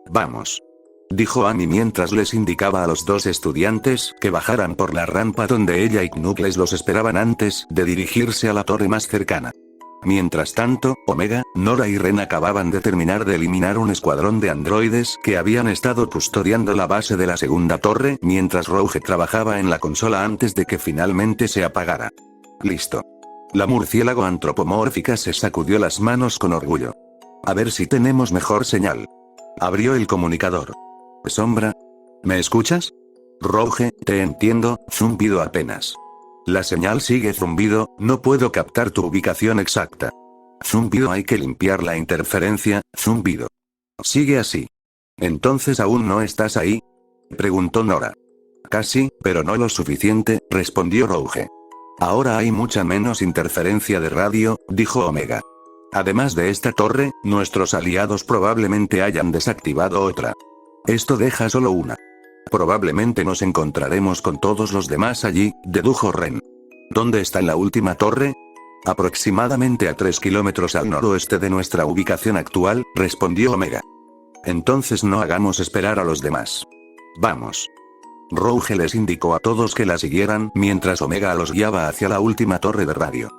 Vamos. Dijo Amy mientras les indicaba a los 2 estudiantes que bajaran por la rampa donde ella y Knuckles los esperaban antes de dirigirse a la torre más cercana. Mientras tanto, Omega, Nora y Ren acababan de terminar de eliminar un escuadrón de androides que habían estado custodiando la base de la segunda torre mientras Rouge trabajaba en la consola antes de que finalmente se apagara. Listo. La murciélago antropomórfica se sacudió las manos con orgullo. A ver si tenemos mejor señal. Abrió el comunicador. Sombra. ¿Me escuchas? Rouge, te entiendo, zumbido apenas. La señal sigue zumbido, no puedo captar tu ubicación exacta. Zumbido, hay que limpiar la interferencia, zumbido. Sigue así. ¿Entonces aún no estás ahí? Preguntó Nora. Casi, pero no lo suficiente, respondió Rouge. Ahora hay mucha menos interferencia de radio, dijo Omega. Además de esta torre, nuestros aliados probablemente hayan desactivado otra. Esto deja solo una. Probablemente nos encontraremos con todos los demás allí, dedujo Ren. ¿Dónde está la última torre? Aproximadamente a 3 kilómetros al noroeste de nuestra ubicación actual, respondió Omega. Entonces no hagamos esperar a los demás. Vamos. Rouge les indicó a todos que la siguieran mientras Omega los guiaba hacia la última torre de radio.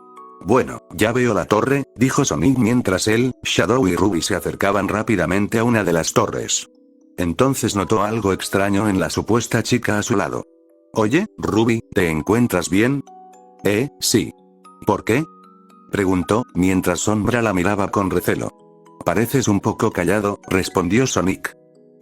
Bueno, ya veo la torre, dijo Sonic mientras él, Shadow y Ruby se acercaban rápidamente a una de las torres. Entonces notó algo extraño en la supuesta chica a su lado. Oye, Ruby, ¿te encuentras bien? Sí. ¿Por qué? Preguntó, mientras Sombra la miraba con recelo. Pareces un poco callado, respondió Sonic.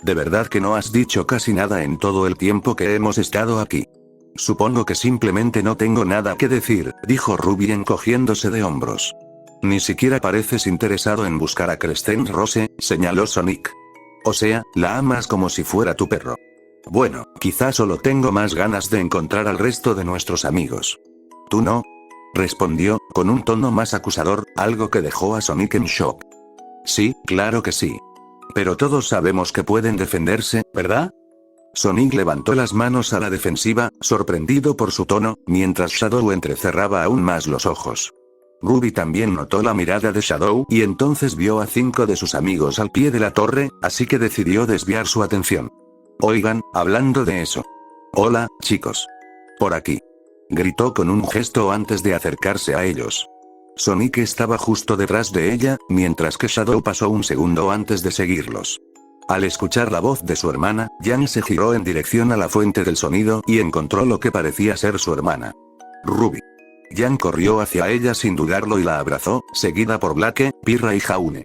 ¿De verdad que no has dicho casi nada en todo el tiempo que hemos estado aquí? Supongo que simplemente no tengo nada que decir, dijo Ruby encogiéndose de hombros. Ni siquiera pareces interesado en buscar a Crescent Rose, señaló Sonic. O sea, la amas como si fuera tu perro. Bueno, quizás solo tengo más ganas de encontrar al resto de nuestros amigos. ¿Tú no? Respondió, con un tono más acusador, algo que dejó a Sonic en shock. Sí, claro que sí. Pero todos sabemos que pueden defenderse, ¿verdad? Sonic levantó las manos a la defensiva, sorprendido por su tono, mientras Shadow entrecerraba aún más los ojos. Ruby también notó la mirada de Shadow y entonces vio a 5 de sus amigos al pie de la torre, así que decidió desviar su atención. Oigan, hablando de eso. Hola, chicos. Por aquí. Gritó con un gesto antes de acercarse a ellos. Sonic estaba justo detrás de ella, mientras que Shadow pasó un segundo antes de seguirlos. Al escuchar la voz de su hermana, Jan se giró en dirección a la fuente del sonido y encontró lo que parecía ser su hermana. Ruby. Jan corrió hacia ella sin dudarlo y la abrazó, seguida por Blake, Pirra y Jaune.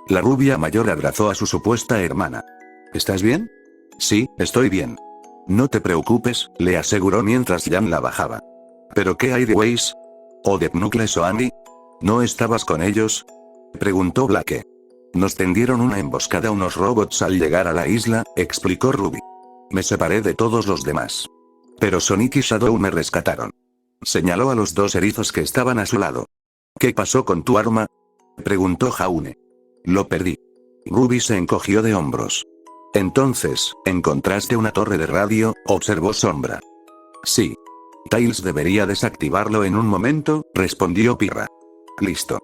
La rubia mayor abrazó a su supuesta hermana. ¿Estás bien? Sí, estoy bien. No te preocupes, le aseguró mientras Jan la bajaba. ¿Pero qué hay de Weiss? ¿O de Knuckles o Andy? ¿No estabas con ellos? Preguntó Blake. Nos tendieron una emboscada unos robots al llegar a la isla, explicó Ruby. Me separé de todos los demás. Pero Sonic y Shadow me rescataron. Señaló a los 2 erizos que estaban a su lado. ¿Qué pasó con tu arma? Preguntó Jaune. Lo perdí. Ruby se encogió de hombros. Entonces, ¿encontraste una torre de radio? Observó Sombra. Sí. Tails debería desactivarlo en un momento, respondió Pirra. Listo.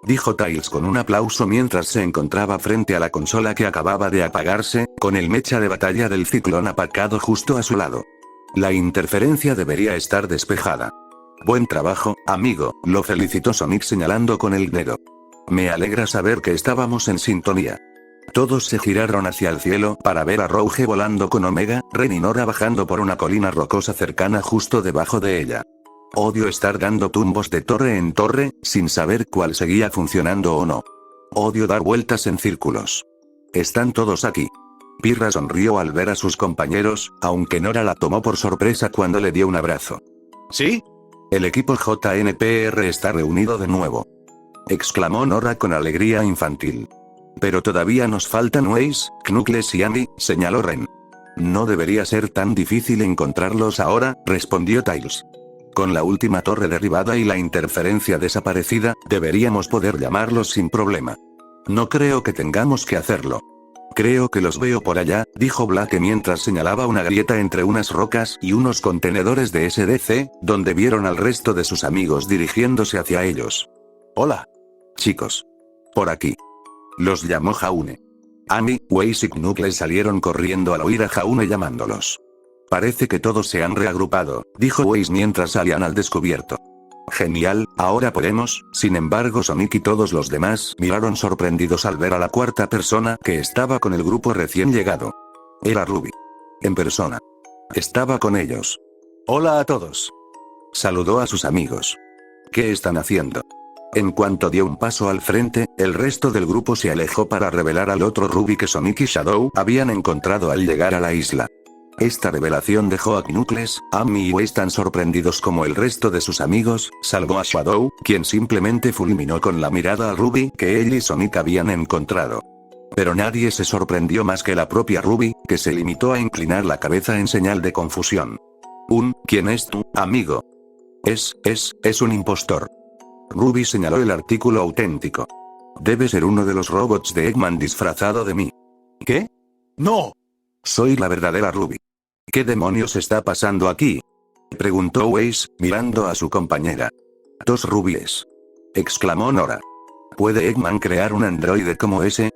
Dijo Tails con un aplauso mientras se encontraba frente a la consola que acababa de apagarse, con el mecha de batalla del ciclón apagado justo a su lado. La interferencia debería estar despejada. Buen trabajo, amigo, lo felicitó Sonic señalando con el dedo. Me alegra saber que estábamos en sintonía. Todos se giraron hacia el cielo para ver a Rouge volando con Omega, Ren y Nora bajando por una colina rocosa cercana justo debajo de ella. Odio estar dando tumbos de torre en torre, sin saber cuál seguía funcionando o no. Odio dar vueltas en círculos. Están todos aquí. Pirra sonrió al ver a sus compañeros, aunque Nora la tomó por sorpresa cuando le dio un abrazo. ¿Sí? El equipo JNPR está reunido de nuevo. Exclamó Nora con alegría infantil. Pero todavía nos faltan Weiss, Knuckles y Andy, señaló Ren. No debería ser tan difícil encontrarlos ahora, respondió Tails. Con la última torre derribada y la interferencia desaparecida, deberíamos poder llamarlos sin problema. No creo que tengamos que hacerlo. Creo que los veo por allá, dijo Blake mientras señalaba una grieta entre unas rocas y unos contenedores de SDC, donde vieron al resto de sus amigos dirigiéndose hacia ellos. Hola. Chicos. Por aquí. Los llamó Jaune. Andy, Weiss y Knuckles salieron corriendo al oír a Jaune llamándolos. Parece que todos se han reagrupado, dijo Weiss mientras salían al descubierto. Genial, ahora podemos. Sin embargo Sonic y todos los demás miraron sorprendidos al ver a la 4ª persona que estaba con el grupo recién llegado. Era Ruby. En persona. Estaba con ellos. Hola a todos. Saludó a sus amigos. ¿Qué están haciendo? En cuanto dio un paso al frente, el resto del grupo se alejó para revelar al otro Ruby que Sonic y Shadow habían encontrado al llegar a la isla. Esta revelación dejó a Knuckles, Amy y Weiss tan sorprendidos como el resto de sus amigos, salvo a Shadow, quien simplemente fulminó con la mirada a Ruby que él y Sonic habían encontrado. Pero nadie se sorprendió más que la propia Ruby, que se limitó a inclinar la cabeza en señal de confusión. ¿Quién es tu amigo? Es un impostor. Ruby señaló el artículo auténtico. Debe ser uno de los robots de Eggman disfrazado de mí. ¿Qué? ¡No! Soy la verdadera Ruby. ¿Qué demonios está pasando aquí? Preguntó Weiss, mirando a su compañera. Dos Rubies. Exclamó Nora. ¿Puede Eggman crear un androide como ese?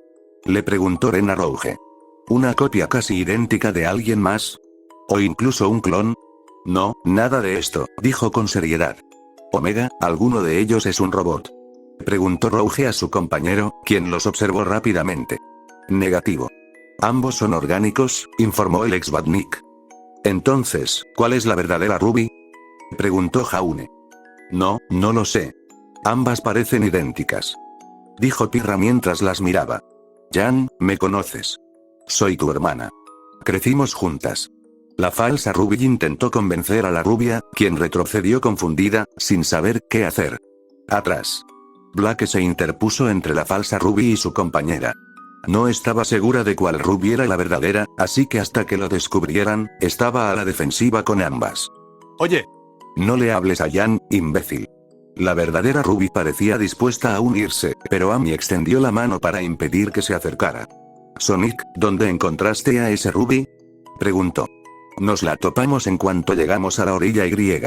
Le preguntó Rena Rouge. ¿Una copia casi idéntica de alguien más? ¿O incluso un clon? No, nada de esto, dijo con seriedad. Omega, ¿alguno de ellos es un robot? Preguntó Rouge a su compañero, quien los observó rápidamente. Negativo. Ambos son orgánicos, informó el ex Batnik. Entonces, ¿cuál es la verdadera Ruby? Preguntó Jaune. No lo sé. Ambas parecen idénticas. Dijo Pirra mientras las miraba. Jan, ¿me conoces? Soy tu hermana. Crecimos juntas. La falsa Ruby intentó convencer a la rubia, quien retrocedió confundida, sin saber qué hacer. Atrás. Blake se interpuso entre la falsa Ruby y su compañera. No estaba segura de cuál Ruby era la verdadera, así que hasta que lo descubrieran, estaba a la defensiva con ambas. Oye. No le hables a Jan, imbécil. La verdadera Ruby parecía dispuesta a unirse, pero Amy extendió la mano para impedir que se acercara. Sonic, ¿dónde encontraste a ese Ruby? Preguntó. Nos la topamos en cuanto llegamos a la orilla Y.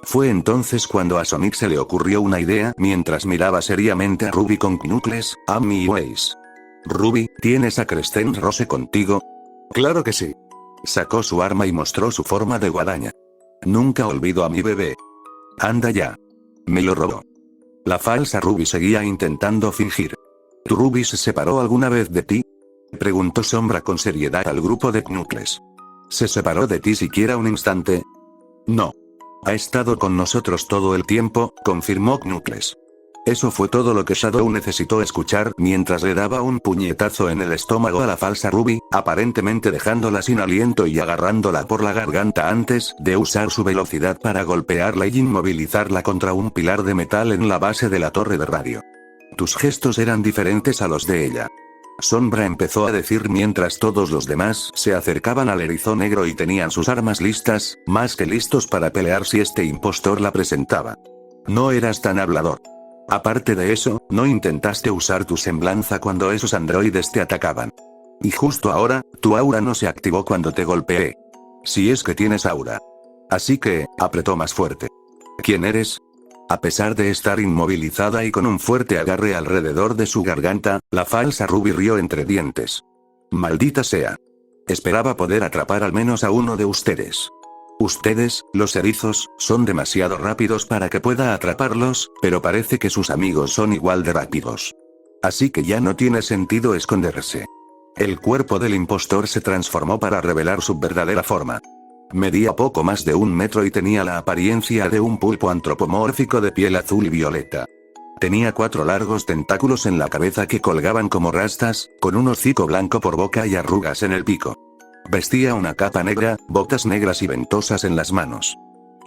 Fue entonces cuando a Sonic se le ocurrió una idea mientras miraba seriamente a Ruby con Knuckles, Amy y Weiss. Ruby, ¿tienes a Crescent Rose contigo? Claro que sí. Sacó su arma y mostró su forma de guadaña. Nunca olvido a mi bebé. Anda ya. Me lo robó. La falsa Ruby seguía intentando fingir. ¿Tu Ruby se separó alguna vez de ti? Preguntó Sombra con seriedad al grupo de Knuckles. ¿Se separó de ti siquiera un instante? No. Ha estado con nosotros todo el tiempo, confirmó Knuckles. Eso fue todo lo que Shadow necesitó escuchar mientras le daba un puñetazo en el estómago a la falsa Ruby, aparentemente dejándola sin aliento y agarrándola por la garganta antes de usar su velocidad para golpearla y inmovilizarla contra un pilar de metal en la base de la torre de radio. Tus gestos eran diferentes a los de ella. Sombra empezó a decir mientras todos los demás se acercaban al erizo negro y tenían sus armas listas, más que listos para pelear si este impostor la presentaba. No eras tan hablador. Aparte de eso, no intentaste usar tu semblanza cuando esos androides te atacaban. Y justo ahora, tu aura no se activó cuando te golpeé. Si es que tienes aura. Así que, apretó más fuerte. ¿Quién eres? A pesar de estar inmovilizada y con un fuerte agarre alrededor de su garganta, la falsa Ruby rió entre dientes. Maldita sea. Esperaba poder atrapar al menos a uno de ustedes. Ustedes, los erizos, son demasiado rápidos para que pueda atraparlos, pero parece que sus amigos son igual de rápidos. Así que ya no tiene sentido esconderse. El cuerpo del impostor se transformó para revelar su verdadera forma. Medía poco más de 1 metro y tenía la apariencia de un pulpo antropomórfico de piel azul y violeta. Tenía 4 largos tentáculos en la cabeza que colgaban como rastas, con un hocico blanco por boca y arrugas en el pico. Vestía una capa negra, botas negras y ventosas en las manos.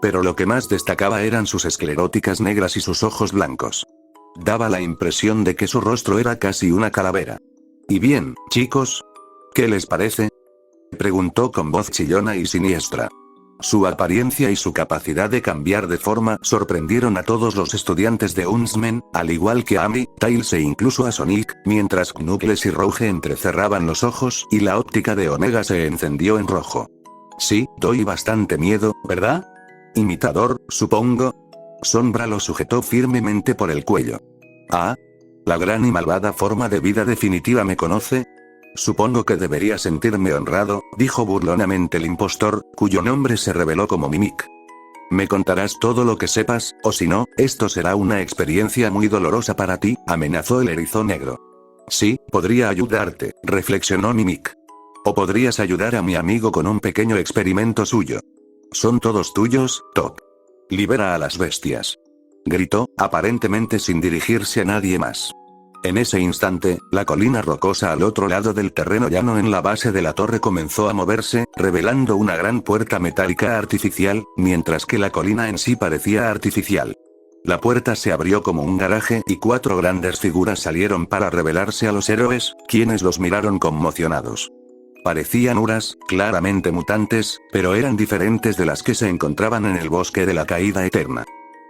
Pero lo que más destacaba eran sus escleróticas negras y sus ojos blancos. Daba la impresión de que su rostro era casi una calavera. ¿Y bien, chicos? ¿Qué les parece? Preguntó con voz chillona y siniestra. Su apariencia y su capacidad de cambiar de forma sorprendieron a todos los estudiantes de Huntsman, al igual que a Amy, Tails e incluso a Sonic, mientras Knuckles y Rouge entrecerraban los ojos y la óptica de Omega se encendió en rojo. Sí, doy bastante miedo, ¿verdad? Imitador, supongo. Sombra lo sujetó firmemente por el cuello. Ah. La gran y malvada forma de vida definitiva me conoce. Supongo que debería sentirme honrado, dijo burlonamente el impostor, cuyo nombre se reveló como Mimic. Me contarás todo lo que sepas, o si no, esto será una experiencia muy dolorosa para ti, amenazó el erizo negro. Sí, podría ayudarte, reflexionó Mimic. O podrías ayudar a mi amigo con un pequeño experimento suyo. Son todos tuyos, Top. Libera a las bestias. Gritó, aparentemente sin dirigirse a nadie más. En ese instante, la colina rocosa al otro lado del terreno llano en la base de la torre comenzó a moverse, revelando una gran puerta metálica artificial, mientras que la colina en sí parecía artificial. La puerta se abrió como un garaje y 4 grandes figuras salieron para revelarse a los héroes, quienes los miraron conmocionados. Parecían uras, claramente mutantes, pero eran diferentes de las que se encontraban en el bosque de la caída eterna.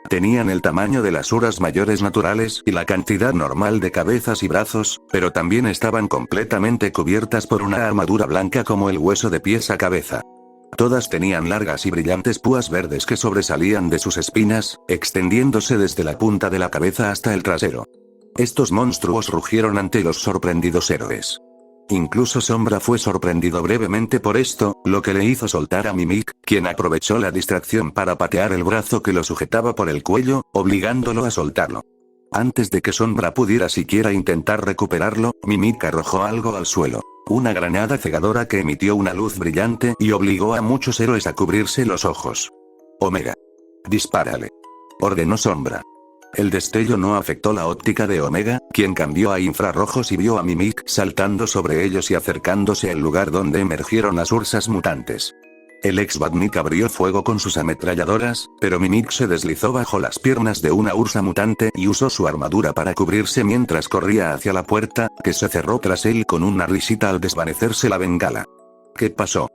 Tenían el tamaño de las uras mayores naturales y la cantidad normal de cabezas y brazos, pero también estaban completamente cubiertas por una armadura blanca como el hueso de pies a cabeza. Todas tenían largas y brillantes púas verdes que sobresalían de sus espinas, extendiéndose desde la punta de la cabeza hasta el trasero. Estos monstruos rugieron ante los sorprendidos héroes. Incluso Sombra fue sorprendido brevemente por esto, lo que le hizo soltar a Mimic, quien aprovechó la distracción para patear el brazo que lo sujetaba por el cuello, obligándolo a soltarlo. Antes de que Sombra pudiera siquiera intentar recuperarlo, Mimic arrojó algo al suelo. Una granada cegadora que emitió una luz brillante y obligó a muchos héroes a cubrirse los ojos. Omega. Dispárale. Ordenó Sombra. El destello no afectó la óptica de Omega, quien cambió a infrarrojos y vio a Mimic saltando sobre ellos y acercándose al lugar donde emergieron las ursas mutantes. El ex-Badnik abrió fuego con sus ametralladoras, pero Mimic se deslizó bajo las piernas de una ursa mutante y usó su armadura para cubrirse mientras corría hacia la puerta, que se cerró tras él con una risita al desvanecerse la bengala. ¿Qué pasó?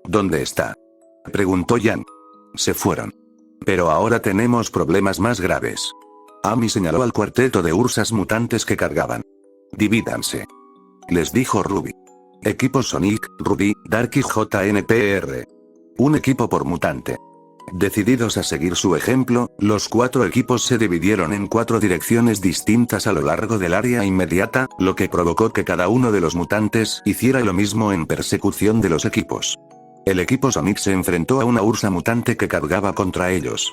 ¿Dónde está? Preguntó Jan. Se fueron. Pero ahora tenemos problemas más graves. Amy señaló al cuarteto de ursas mutantes que cargaban. Divídanse. Les dijo Ruby. Equipo Sonic, Ruby, Dark y JNPR. Un equipo por mutante. Decididos a seguir su ejemplo, los 4 equipos se dividieron en 4 direcciones distintas a lo largo del área inmediata, lo que provocó que cada uno de los mutantes hiciera lo mismo en persecución de los equipos. El equipo Sonic se enfrentó a una ursa mutante que cargaba contra ellos.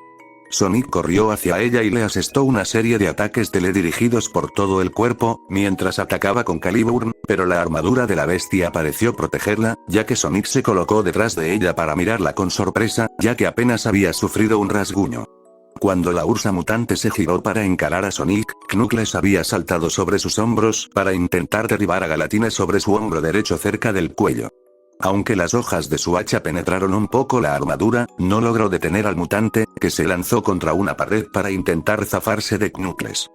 Sonic corrió hacia ella y le asestó una serie de ataques teledirigidos por todo el cuerpo, mientras atacaba con Caliburn, pero la armadura de la bestia pareció protegerla, ya que Sonic se colocó detrás de ella para mirarla con sorpresa, ya que apenas había sufrido un rasguño. Cuando la ursa mutante se giró para encarar a Sonic, Knuckles había saltado sobre sus hombros para intentar derribar a Galatina sobre su hombro derecho cerca del cuello. Aunque las hojas de su hacha penetraron un poco la armadura, no logró detener al mutante, que se lanzó contra una pared para intentar zafarse de Knuckles.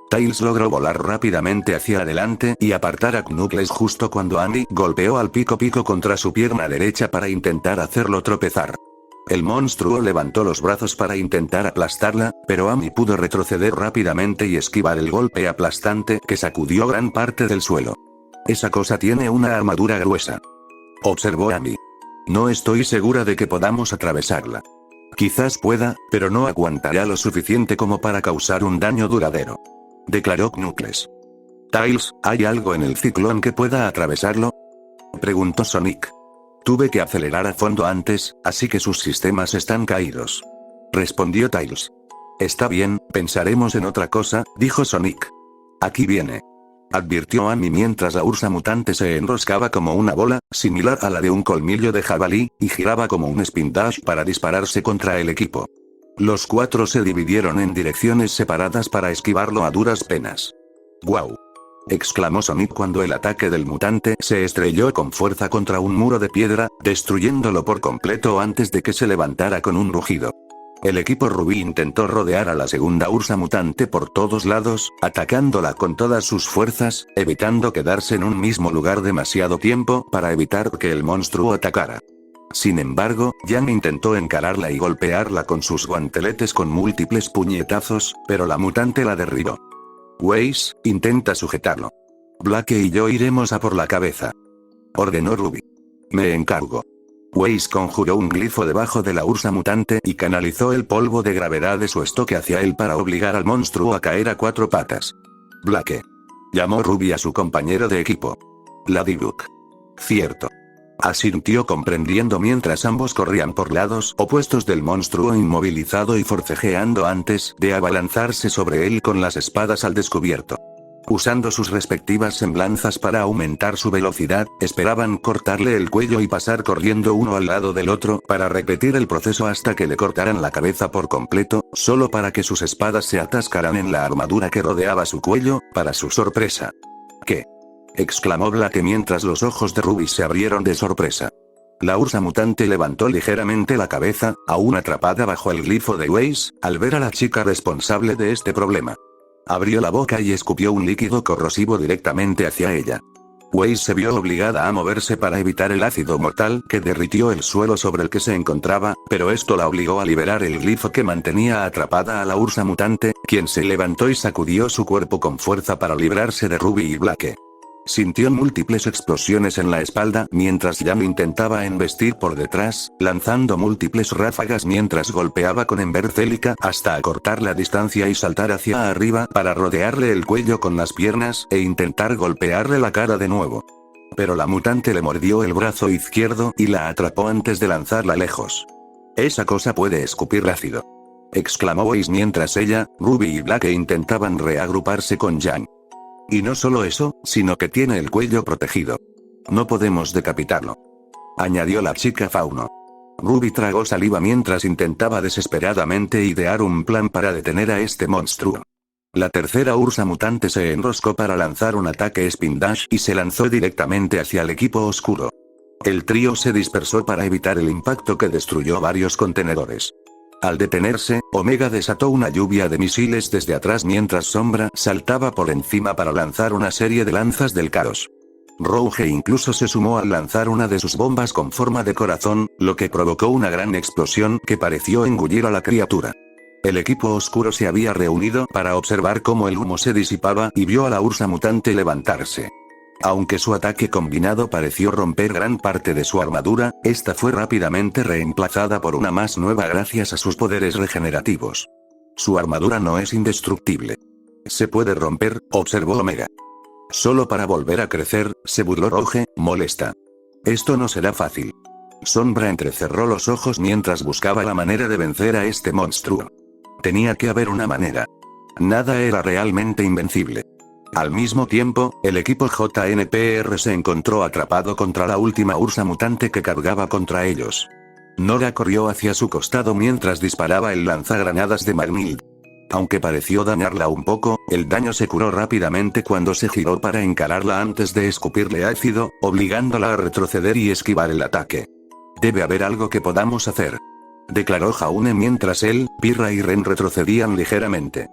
Tails logró volar rápidamente hacia adelante y apartar a Knuckles justo cuando Amy golpeó al Pico Pico contra su pierna derecha para intentar hacerlo tropezar. El monstruo levantó los brazos para intentar aplastarla, pero Amy pudo retroceder rápidamente y esquivar el golpe aplastante que sacudió gran parte del suelo. Esa cosa tiene una armadura gruesa. Observó Amy. No estoy segura de que podamos atravesarla. Quizás pueda, pero no aguantará lo suficiente como para causar un daño duradero. Declaró Knuckles. Tails, ¿hay algo en el ciclón que pueda atravesarlo? Preguntó Sonic. Tuve que acelerar a fondo antes, así que sus sistemas están caídos. Respondió Tails. Está bien, pensaremos en otra cosa, dijo Sonic. Aquí viene. Advirtió Amy mientras la ursa mutante se enroscaba como una bola, similar a la de un colmillo de jabalí, y giraba como un spin dash para dispararse contra el equipo. Los 4 se dividieron en direcciones separadas para esquivarlo a duras penas. ¡Guau! Exclamó Sonic cuando el ataque del mutante se estrelló con fuerza contra un muro de piedra, destruyéndolo por completo antes de que se levantara con un rugido. El equipo Ruby intentó rodear a la segunda ursa mutante por todos lados, atacándola con todas sus fuerzas, evitando quedarse en un mismo lugar demasiado tiempo para evitar que el monstruo atacara. Sin embargo, Jan intentó encararla y golpearla con sus guanteletes con múltiples puñetazos, pero la mutante la derribó. Weiss, intenta sujetarlo. Blake y yo iremos a por la cabeza. Ordenó Ruby. Me encargo. Weiss conjuró un glifo debajo de la ursa mutante y canalizó el polvo de gravedad de su estoque hacia él para obligar al monstruo a caer a 4 patas. Blake. Llamó Ruby a su compañero de equipo. Ladybug. Cierto. Asintió comprendiendo mientras ambos corrían por lados opuestos del monstruo inmovilizado y forcejeando antes de abalanzarse sobre él con las espadas al descubierto. Usando sus respectivas semblanzas para aumentar su velocidad, esperaban cortarle el cuello y pasar corriendo uno al lado del otro para repetir el proceso hasta que le cortaran la cabeza por completo, solo para que sus espadas se atascaran en la armadura que rodeaba su cuello, para su sorpresa. ¿Qué? Exclamó Blake mientras los ojos de Ruby se abrieron de sorpresa. La ursa mutante levantó ligeramente la cabeza, aún atrapada bajo el glifo de Weiss, al ver a la chica responsable de este problema. Abrió la boca y escupió un líquido corrosivo directamente hacia ella. Weiss se vio obligada a moverse para evitar el ácido mortal que derritió el suelo sobre el que se encontraba, pero esto la obligó a liberar el glifo que mantenía atrapada a la ursa mutante, quien se levantó y sacudió su cuerpo con fuerza para librarse de Ruby y Blake. Sintió múltiples explosiones en la espalda mientras Jan intentaba embestir por detrás, lanzando múltiples ráfagas mientras golpeaba con Ember Célica hasta acortar la distancia y saltar hacia arriba para rodearle el cuello con las piernas e intentar golpearle la cara de nuevo. Pero la mutante le mordió el brazo izquierdo y la atrapó antes de lanzarla lejos. «Esa cosa puede escupir ácido», exclamó Weiss mientras ella, Ruby y Blake intentaban reagruparse con Jan. «Y no solo eso, sino que tiene el cuello protegido. No podemos decapitarlo», añadió la chica fauno. Ruby tragó saliva mientras intentaba desesperadamente idear un plan para detener a este monstruo. La tercera ursa mutante se enroscó para lanzar un ataque Spin Dash y se lanzó directamente hacia el equipo oscuro. El trío se dispersó para evitar el impacto que destruyó varios contenedores. Al detenerse, Omega desató una lluvia de misiles desde atrás mientras Sombra saltaba por encima para lanzar una serie de lanzas del caos. Rogue incluso se sumó al lanzar una de sus bombas con forma de corazón, lo que provocó una gran explosión que pareció engullir a la criatura. El equipo oscuro se había reunido para observar cómo el humo se disipaba y vio a la ursa mutante levantarse. Aunque su ataque combinado pareció romper gran parte de su armadura, esta fue rápidamente reemplazada por una más nueva gracias a sus poderes regenerativos. Su armadura no es indestructible. Se puede romper, observó Omega. Solo para volver a crecer, se burló Rogue, molesta. Esto no será fácil. Sombra entrecerró los ojos mientras buscaba la manera de vencer a este monstruo. Tenía que haber una manera. Nada era realmente invencible. Al mismo tiempo, el equipo JNPR se encontró atrapado contra la última ursa mutante que cargaba contra ellos. Nora corrió hacia su costado mientras disparaba el lanzagranadas de Magnild. Aunque pareció dañarla un poco, el daño se curó rápidamente cuando se giró para encararla antes de escupirle ácido, obligándola a retroceder y esquivar el ataque. «Debe haber algo que podamos hacer», declaró Jaune mientras él, Pirra y Ren retrocedían ligeramente.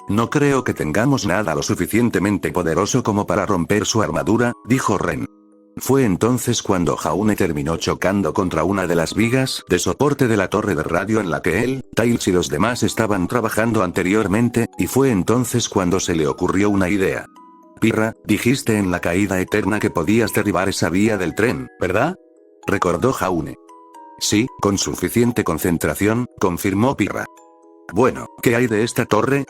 «No creo que tengamos nada lo suficientemente poderoso como para romper su armadura», dijo Ren. Fue entonces cuando Jaune terminó chocando contra una de las vigas de soporte de la torre de radio en la que él, Tails y los demás estaban trabajando anteriormente, y fue entonces cuando se le ocurrió una idea. «Pirra, dijiste en la caída eterna que podías derribar esa vía del tren, ¿verdad?», recordó Jaune. «Sí, con suficiente concentración», confirmó Pirra. «Bueno, ¿qué hay de esta torre?»,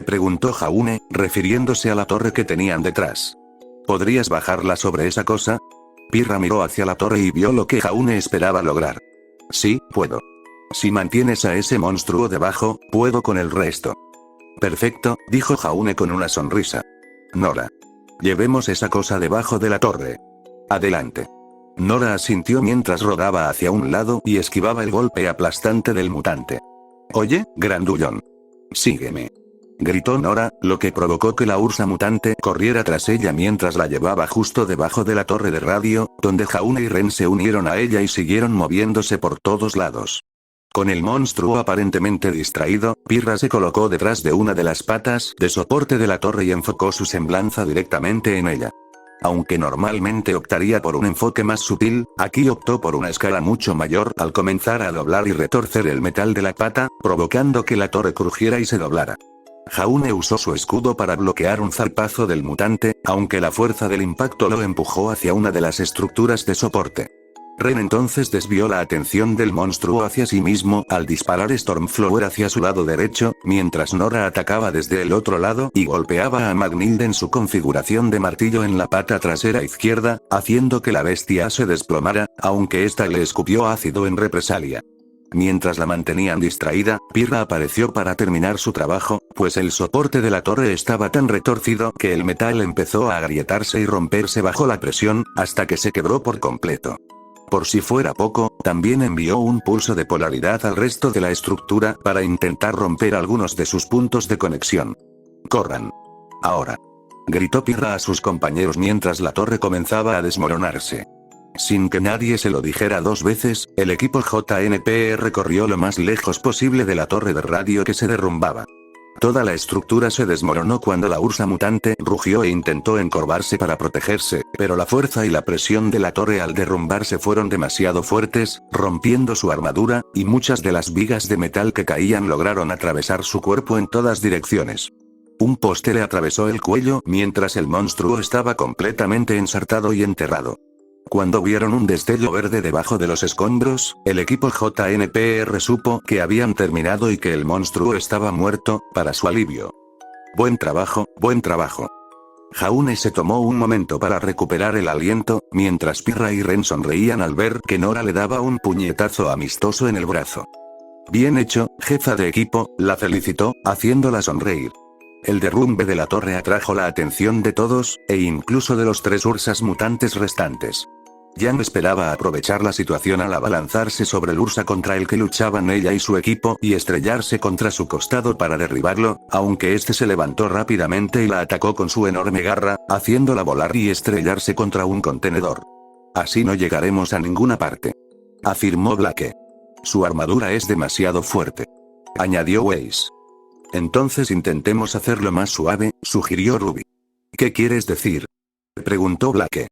preguntó Jaune, refiriéndose a la torre que tenían detrás. «¿Podrías bajarla sobre esa cosa?». Pirra miró hacia la torre y vio lo que Jaune esperaba lograr. «Sí, puedo. Si mantienes a ese monstruo debajo, puedo con el resto». «Perfecto», dijo Jaune con una sonrisa. «Nora. Llevemos esa cosa debajo de la torre. Adelante». Nora asintió mientras rodaba hacia un lado y esquivaba el golpe aplastante del mutante. «Oye, grandullón. Sígueme», gritó Nora, lo que provocó que la ursa mutante corriera tras ella mientras la llevaba justo debajo de la torre de radio, donde Jaune y Ren se unieron a ella y siguieron moviéndose por todos lados. Con el monstruo aparentemente distraído, Pirra se colocó detrás de una de las patas de soporte de la torre y enfocó su semblanza directamente en ella. Aunque normalmente optaría por un enfoque más sutil, aquí optó por una escala mucho mayor al comenzar a doblar y retorcer el metal de la pata, provocando que la torre crujiera y se doblara. Jaune usó su escudo para bloquear un zarpazo del mutante, aunque la fuerza del impacto lo empujó hacia una de las estructuras de soporte. Ren entonces desvió la atención del monstruo hacia sí mismo al disparar Stormflower hacia su lado derecho, mientras Nora atacaba desde el otro lado y golpeaba a Magnild en su configuración de martillo en la pata trasera izquierda, haciendo que la bestia se desplomara, aunque ésta le escupió ácido en represalia. Mientras la mantenían distraída, Pirra apareció para terminar su trabajo, pues el soporte de la torre estaba tan retorcido que el metal empezó a agrietarse y romperse bajo la presión, hasta que se quebró por completo. Por si fuera poco, también envió un pulso de polaridad al resto de la estructura para intentar romper algunos de sus puntos de conexión. «Corran. Ahora», gritó Pirra a sus compañeros mientras la torre comenzaba a desmoronarse. Sin que nadie se lo dijera dos veces, el equipo JNPR corrió lo más lejos posible de la torre de radio que se derrumbaba. Toda la estructura se desmoronó cuando la ursa mutante rugió e intentó encorvarse para protegerse, pero la fuerza y la presión de la torre al derrumbarse fueron demasiado fuertes, rompiendo su armadura, y muchas de las vigas de metal que caían lograron atravesar su cuerpo en todas direcciones. Un poste le atravesó el cuello mientras el monstruo estaba completamente ensartado y enterrado. Cuando vieron un destello verde debajo de los escombros, el equipo JNPR supo que habían terminado y que el monstruo estaba muerto, para su alivio. Buen trabajo, buen trabajo. Jaune se tomó un momento para recuperar el aliento, mientras Pirra y Ren sonreían al ver que Nora le daba un puñetazo amistoso en el brazo. Bien hecho, jefa de equipo, la felicitó, haciéndola sonreír. El derrumbe de la torre atrajo la atención de todos, e incluso de los 3 ursas mutantes restantes. Yang esperaba aprovechar la situación al abalanzarse sobre el ursa contra el que luchaban ella y su equipo y estrellarse contra su costado para derribarlo, aunque este se levantó rápidamente y la atacó con su enorme garra, haciéndola volar y estrellarse contra un contenedor. Así no llegaremos a ninguna parte, afirmó Blake. Su armadura es demasiado fuerte, añadió Weiss. Entonces intentemos hacerlo más suave, sugirió Ruby. ¿Qué quieres decir?, preguntó Blake.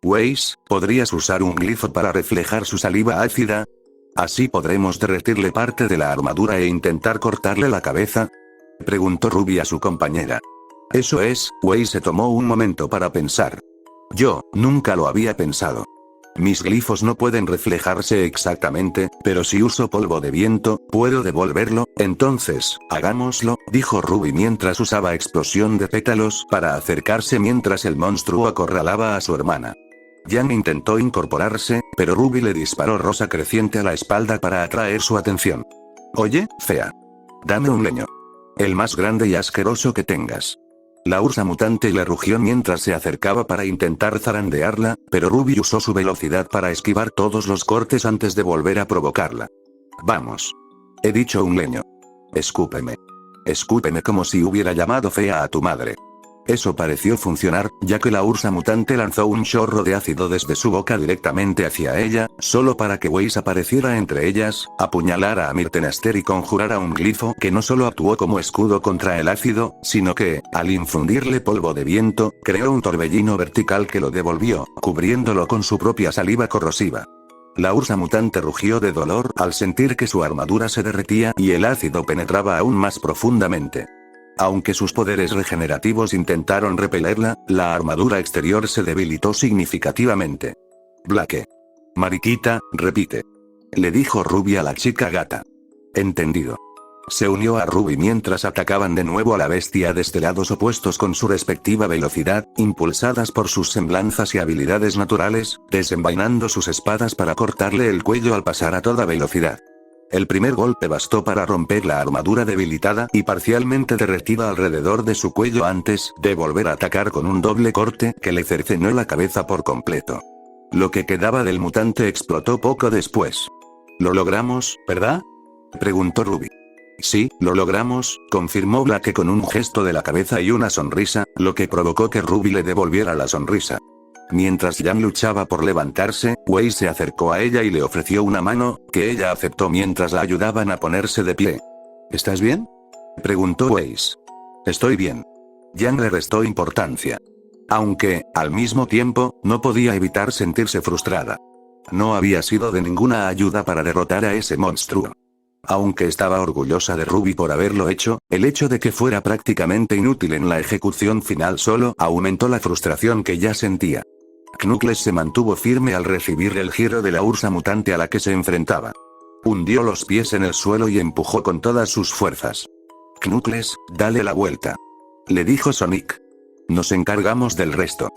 Weiss, ¿podrías usar un glifo para reflejar su saliva ácida? ¿Así podremos derretirle parte de la armadura e intentar cortarle la cabeza?, preguntó Ruby a su compañera. Eso es, Weiss se tomó un momento para pensar. Yo, nunca lo había pensado. Mis glifos no pueden reflejarse exactamente, pero si uso polvo de viento, puedo devolverlo, entonces, hagámoslo, dijo Ruby mientras usaba explosión de pétalos para acercarse mientras el monstruo acorralaba a su hermana. Yang intentó incorporarse, pero Ruby le disparó rosa creciente a la espalda para atraer su atención. Oye, fea. Dame un leño. El más grande y asqueroso que tengas. La ursa mutante le rugió mientras se acercaba para intentar zarandearla, pero Ruby usó su velocidad para esquivar todos los cortes antes de volver a provocarla. Vamos. He dicho un leño. Escúpeme. Escúpeme como si hubiera llamado fea a tu madre. Eso pareció funcionar, ya que la ursa mutante lanzó un chorro de ácido desde su boca directamente hacia ella, solo para que Weiss apareciera entre ellas, apuñalara a Mirtenaster y conjurara un glifo que no solo actuó como escudo contra el ácido, sino que, al infundirle polvo de viento, creó un torbellino vertical que lo devolvió, cubriéndolo con su propia saliva corrosiva. La ursa mutante rugió de dolor al sentir que su armadura se derretía y el ácido penetraba aún más profundamente. Aunque sus poderes regenerativos intentaron repelerla, la armadura exterior se debilitó significativamente. Blake. Mariquita, repite. Le dijo Ruby a la chica gata. Entendido. Se unió a Ruby mientras atacaban de nuevo a la bestia desde lados opuestos con su respectiva velocidad, impulsadas por sus semblanzas y habilidades naturales, desenvainando sus espadas para cortarle el cuello al pasar a toda velocidad. El primer golpe bastó para romper la armadura debilitada y parcialmente derretida alrededor de su cuello antes de volver a atacar con un doble corte que le cercenó la cabeza por completo. Lo que quedaba del mutante explotó poco después. ¿Lo logramos, verdad?, preguntó Ruby. Sí, lo logramos, confirmó Blake con un gesto de la cabeza y una sonrisa, lo que provocó que Ruby le devolviera la sonrisa. Mientras Yang luchaba por levantarse, Weiss se acercó a ella y le ofreció una mano, que ella aceptó mientras la ayudaban a ponerse de pie. ¿Estás bien?, preguntó Weiss. Estoy bien. Yang le restó importancia. Aunque, al mismo tiempo, no podía evitar sentirse frustrada. No había sido de ninguna ayuda para derrotar a ese monstruo. Aunque estaba orgullosa de Ruby por haberlo hecho, el hecho de que fuera prácticamente inútil en la ejecución final solo aumentó la frustración que ya sentía. Knuckles se mantuvo firme al recibir el giro de la ursa mutante a la que se enfrentaba. Hundió los pies en el suelo y empujó con todas sus fuerzas. Knuckles, dale la vuelta, le dijo Sonic. Nos encargamos del resto.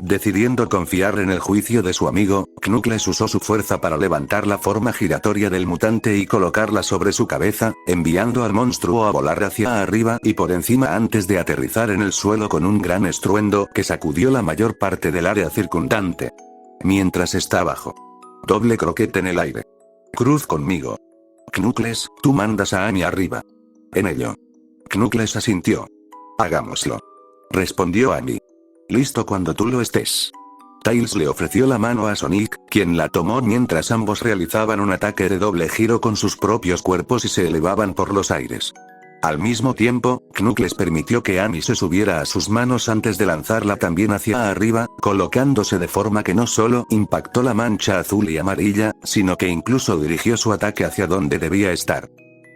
Decidiendo confiar en el juicio de su amigo, Knuckles usó su fuerza para levantar la forma giratoria del mutante y colocarla sobre su cabeza, enviando al monstruo a volar hacia arriba y por encima antes de aterrizar en el suelo con un gran estruendo que sacudió la mayor parte del área circundante. Mientras está abajo. Doble croquete en el aire. Cruz conmigo. Knuckles, tú mandas a Amy arriba. En ello. Knuckles asintió. Hagámoslo, respondió Amy. Listo cuando tú lo estés. Tails le ofreció la mano a Sonic, quien la tomó mientras ambos realizaban un ataque de doble giro con sus propios cuerpos y se elevaban por los aires. Al mismo tiempo, Knuckles permitió que Amy se subiera a sus manos antes de lanzarla también hacia arriba, colocándose de forma que no solo impactó la mancha azul y amarilla, sino que incluso dirigió su ataque hacia donde debía estar.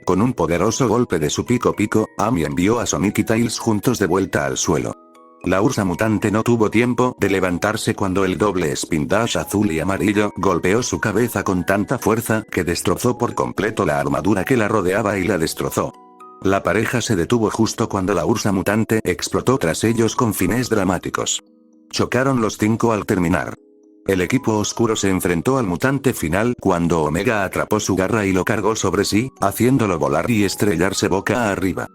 Con un poderoso golpe de su pico, Amy envió a Sonic y Tails juntos de vuelta al suelo. La ursa mutante no tuvo tiempo de levantarse cuando el doble Spin Dash azul y amarillo golpeó su cabeza con tanta fuerza que destrozó por completo la armadura que la rodeaba y la destrozó. La pareja se detuvo justo cuando la ursa mutante explotó tras ellos con fines dramáticos. Chocaron los 5 al terminar. El equipo oscuro se enfrentó al mutante final cuando Omega atrapó su garra y lo cargó sobre sí, haciéndolo volar y estrellarse boca arriba.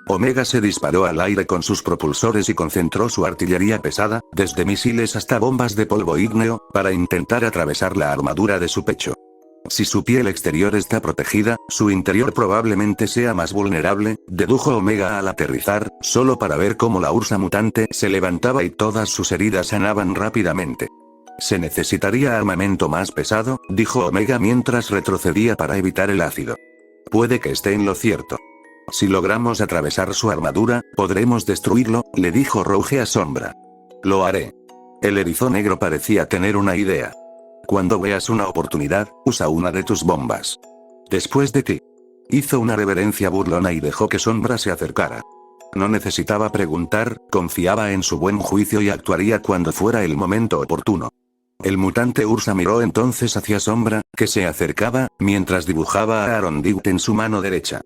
Omega se disparó al aire con sus propulsores y concentró su artillería pesada, desde misiles hasta bombas de polvo ígneo, para intentar atravesar la armadura de su pecho. Si su piel exterior está protegida, su interior probablemente sea más vulnerable, dedujo Omega al aterrizar, solo para ver cómo la ursa mutante se levantaba y todas sus heridas sanaban rápidamente. Se necesitaría armamento más pesado, dijo Omega mientras retrocedía para evitar el ácido. Puede que esté en lo cierto. Si logramos atravesar su armadura, podremos destruirlo, le dijo Rouge a Sombra. Lo haré. El erizo negro parecía tener una idea. Cuando veas una oportunidad, usa una de tus bombas. Después de ti. Hizo una reverencia burlona y dejó que Sombra se acercara. No necesitaba preguntar, confiaba en su buen juicio y actuaría cuando fuera el momento oportuno. El mutante Ursa miró entonces hacia Sombra, que se acercaba, mientras dibujaba a Arondight en su mano derecha.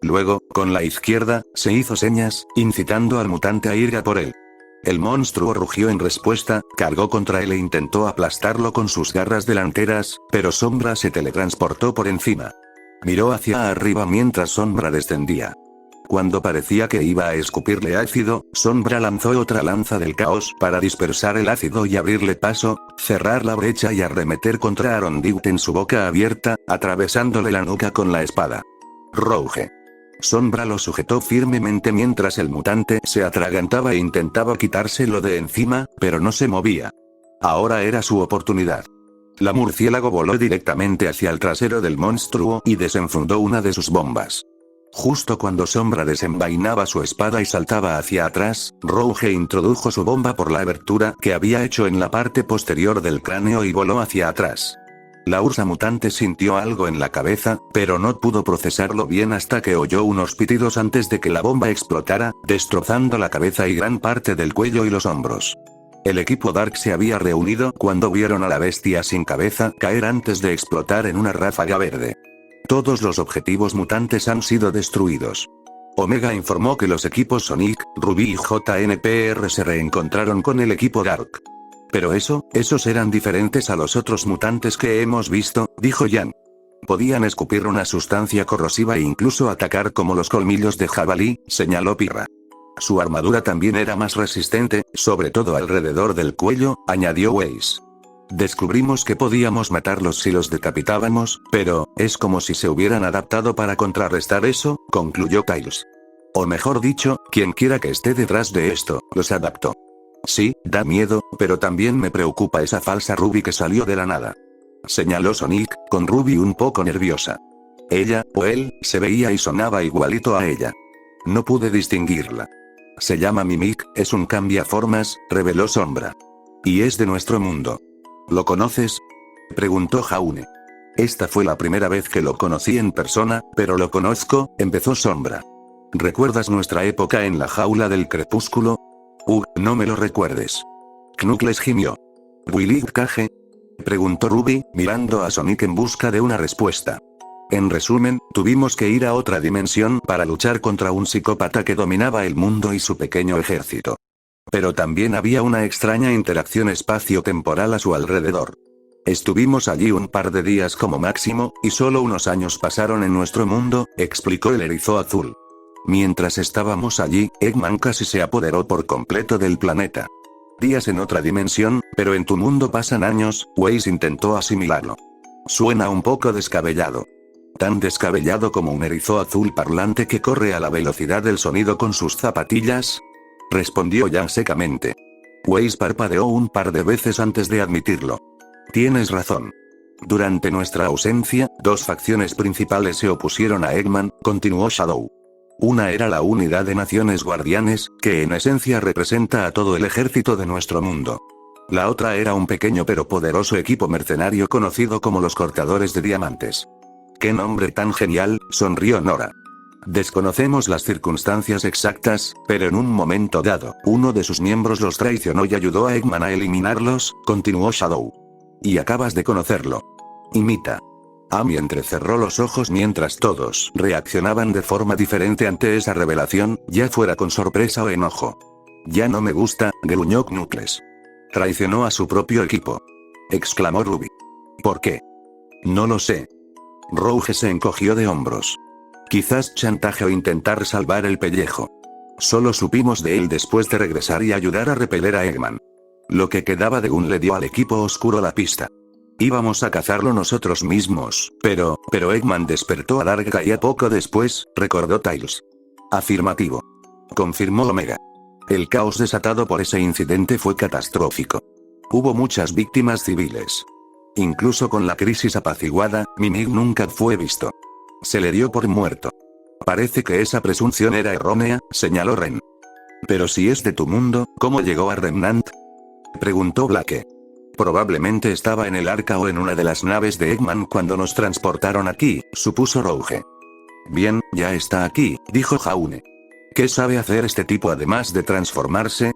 Luego, con la izquierda, se hizo señas, incitando al mutante a ir a por él. El monstruo rugió en respuesta, cargó contra él e intentó aplastarlo con sus garras delanteras, pero Sombra se teletransportó por encima. Miró hacia arriba mientras Sombra descendía. Cuando parecía que iba a escupirle ácido, Sombra lanzó otra lanza del caos para dispersar el ácido y abrirle paso, cerrar la brecha y arremeter contra Arondight en su boca abierta, atravesándole la nuca con la espada. Rouge. Sombra lo sujetó firmemente mientras el mutante se atragantaba e intentaba quitárselo de encima, pero no se movía. Ahora era su oportunidad. La murciélago voló directamente hacia el trasero del monstruo y desenfundó una de sus bombas. Justo cuando Sombra desenvainaba su espada y saltaba hacia atrás, Rouge introdujo su bomba por la abertura que había hecho en la parte posterior del cráneo y voló hacia atrás. La ursa mutante sintió algo en la cabeza, pero no pudo procesarlo bien hasta que oyó unos pitidos antes de que la bomba explotara, destrozando la cabeza y gran parte del cuello y los hombros. El equipo Dark se había reunido cuando vieron a la bestia sin cabeza caer antes de explotar en una ráfaga verde. Todos los objetivos mutantes han sido destruidos. Omega informó que los equipos Sonic, Ruby y JNPR se reencontraron con el equipo Dark. Pero esos eran diferentes a los otros mutantes que hemos visto, dijo Jan. Podían escupir una sustancia corrosiva e incluso atacar como los colmillos de jabalí, señaló Pirra. Su armadura también era más resistente, sobre todo alrededor del cuello, añadió Weiss. Descubrimos que podíamos matarlos si los decapitábamos, pero, es como si se hubieran adaptado para contrarrestar eso, concluyó Tails. O mejor dicho, quien quiera que esté detrás de esto, los adaptó. Sí, da miedo, pero también me preocupa esa falsa Ruby que salió de la nada. Señaló Sonic, con Ruby un poco nerviosa. Ella, o él, se veía y sonaba igualito a ella. No pude distinguirla. Se llama Mimic, es un cambiaformas, reveló Sombra. Y es de nuestro mundo. ¿Lo conoces? Preguntó Jaune. Esta fue la primera vez que lo conocí en persona, pero lo conozco, empezó Sombra. ¿Recuerdas nuestra época en la jaula del crepúsculo? No me lo recuerdes. Knuckles gimió. ¿Willy Cage? Preguntó Ruby, mirando a Sonic en busca de una respuesta. En resumen, tuvimos que ir a otra dimensión para luchar contra un psicópata que dominaba el mundo y su pequeño ejército. Pero también había una extraña interacción espacio-temporal a su alrededor. Estuvimos allí un par de días como máximo, y solo unos años pasaron en nuestro mundo, explicó el erizo azul. Mientras estábamos allí, Eggman casi se apoderó por completo del planeta. Días en otra dimensión, pero en tu mundo pasan años, Weiss intentó asimilarlo. Suena un poco descabellado. Tan descabellado como un erizo azul parlante que corre a la velocidad del sonido con sus zapatillas, respondió Jan secamente. Weiss parpadeó un par de veces antes de admitirlo. Tienes razón. Durante nuestra ausencia, dos facciones principales se opusieron a Eggman, continuó Shadow. Una era la Unidad de Naciones Guardianes, que en esencia representa a todo el ejército de nuestro mundo. La otra era un pequeño pero poderoso equipo mercenario conocido como los Cortadores de Diamantes. ¡Qué nombre tan genial!, sonrió Nora. Desconocemos las circunstancias exactas, pero en un momento dado, uno de sus miembros los traicionó y ayudó a Eggman a eliminarlos, continuó Shadow. Y acabas de conocerlo. Imita. Amy entrecerró los ojos mientras todos reaccionaban de forma diferente ante esa revelación, ya fuera con sorpresa o enojo. Ya no me gusta, gruñó Knuckles. Traicionó a su propio equipo. Exclamó Ruby. ¿Por qué? No lo sé. Rouge se encogió de hombros. Quizás chantaje o intentar salvar el pellejo. Solo supimos de él después de regresar y ayudar a repeler a Eggman. Lo que quedaba de Gun le dio al equipo oscuro la pista. Íbamos a cazarlo nosotros mismos, pero Eggman despertó a Darkrai poco después, recordó Tails. Afirmativo. Confirmó Omega. El caos desatado por ese incidente fue catastrófico. Hubo muchas víctimas civiles. Incluso con la crisis apaciguada, Mimik nunca fue visto. Se le dio por muerto. Parece que esa presunción era errónea, señaló Ren. Pero si es de tu mundo, ¿cómo llegó a Remnant?, preguntó Blake. Probablemente estaba en el arca o en una de las naves de Eggman cuando nos transportaron aquí, supuso Rouge. Bien, ya está aquí, dijo Jaune. ¿Qué sabe hacer este tipo además de transformarse?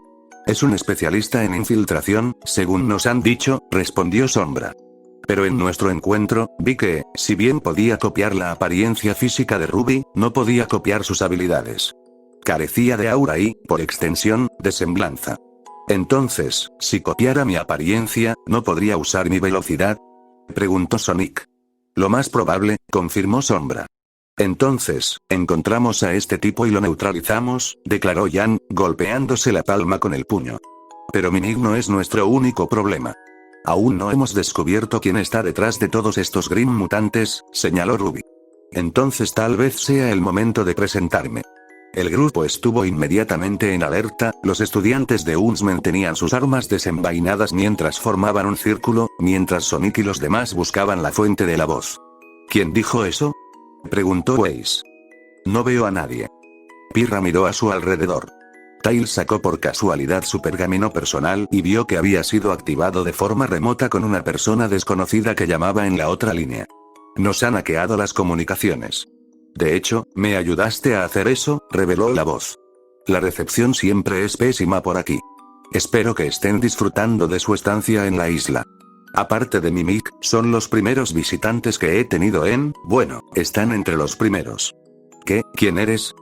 Es un especialista en infiltración, según nos han dicho, respondió Sombra. Pero en nuestro encuentro, vi que, si bien podía copiar la apariencia física de Ruby, no podía copiar sus habilidades. Carecía de aura y, por extensión, de semblanza. Entonces, si copiara mi apariencia, ¿no podría usar mi velocidad?, preguntó Sonic. Lo más probable, confirmó Sombra. Entonces, encontramos a este tipo y lo neutralizamos, declaró Jan, golpeándose la palma con el puño. Pero Mimik no es nuestro único problema. Aún no hemos descubierto quién está detrás de todos estos Grim mutantes, señaló Ruby. Entonces tal vez sea el momento de presentarme. El grupo estuvo inmediatamente en alerta, los estudiantes de Huntsman tenían sus armas desenvainadas mientras formaban un círculo, mientras Sonic y los demás buscaban la fuente de la voz. ¿Quién dijo eso?, preguntó Weiss. No veo a nadie. Pirra miró a su alrededor. Tails sacó por casualidad su pergamino personal y vio que había sido activado de forma remota con una persona desconocida que llamaba en la otra línea. Nos han hackeado las comunicaciones. De hecho, ¿me ayudaste a hacer eso?, reveló la voz. La recepción siempre es pésima por aquí. Espero que estén disfrutando de su estancia en la isla. Aparte de Mimik, son los primeros visitantes que he tenido bueno, están entre los primeros. ¿Qué? ¿Quién eres?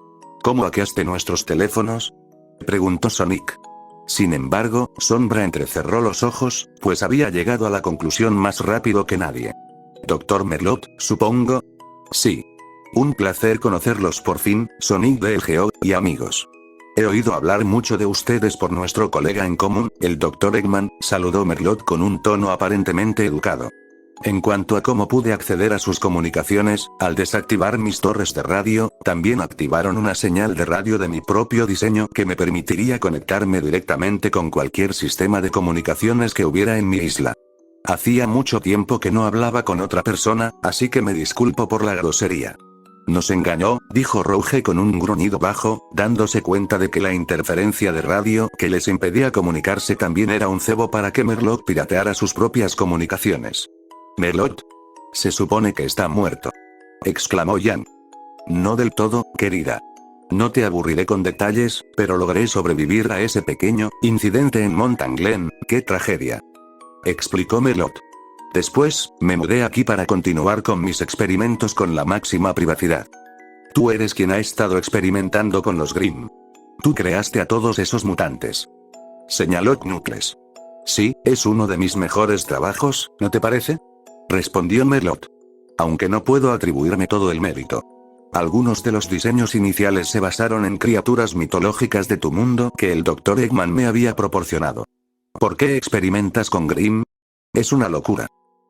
¿Cómo hackeaste nuestros teléfonos?, preguntó Sonic. Sin embargo, Sombra entrecerró los ojos, pues había llegado a la conclusión más rápido que nadie. Dr. Merlot, supongo. Sí. Un placer conocerlos por fin, Sonic DLGO, y amigos. He oído hablar mucho de ustedes por nuestro colega en común, el Dr. Eggman, saludó Merlot con un tono aparentemente educado. En cuanto a cómo pude acceder a sus comunicaciones, al desactivar mis torres de radio, también activaron una señal de radio de mi propio diseño que me permitiría conectarme directamente con cualquier sistema de comunicaciones que hubiera en mi isla. Hacía mucho tiempo que no hablaba con otra persona, así que me disculpo por la grosería. Nos engañó, dijo Rouge con un gruñido bajo, dándose cuenta de que la interferencia de radio que les impedía comunicarse también era un cebo para que Merlot pirateara sus propias comunicaciones. ¿Merlot? Se supone que está muerto, exclamó Jan. No del todo, querida. No te aburriré con detalles, pero logré sobrevivir a ese pequeño incidente en Mountain Glen. ¡Qué tragedia!, explicó Merlot. Después, me mudé aquí para continuar con mis experimentos con la máxima privacidad. Tú eres quien ha estado experimentando con los Grimm. Tú creaste a todos esos mutantes, señaló Knuckles. Sí, es uno de mis mejores trabajos, ¿no te parece?, respondió Merlot. Aunque no puedo atribuirme todo el mérito. Algunos de los diseños iniciales se basaron en criaturas mitológicas de tu mundo que el Dr. Eggman me había proporcionado. ¿Por qué experimentas con Grimm? Es una locura,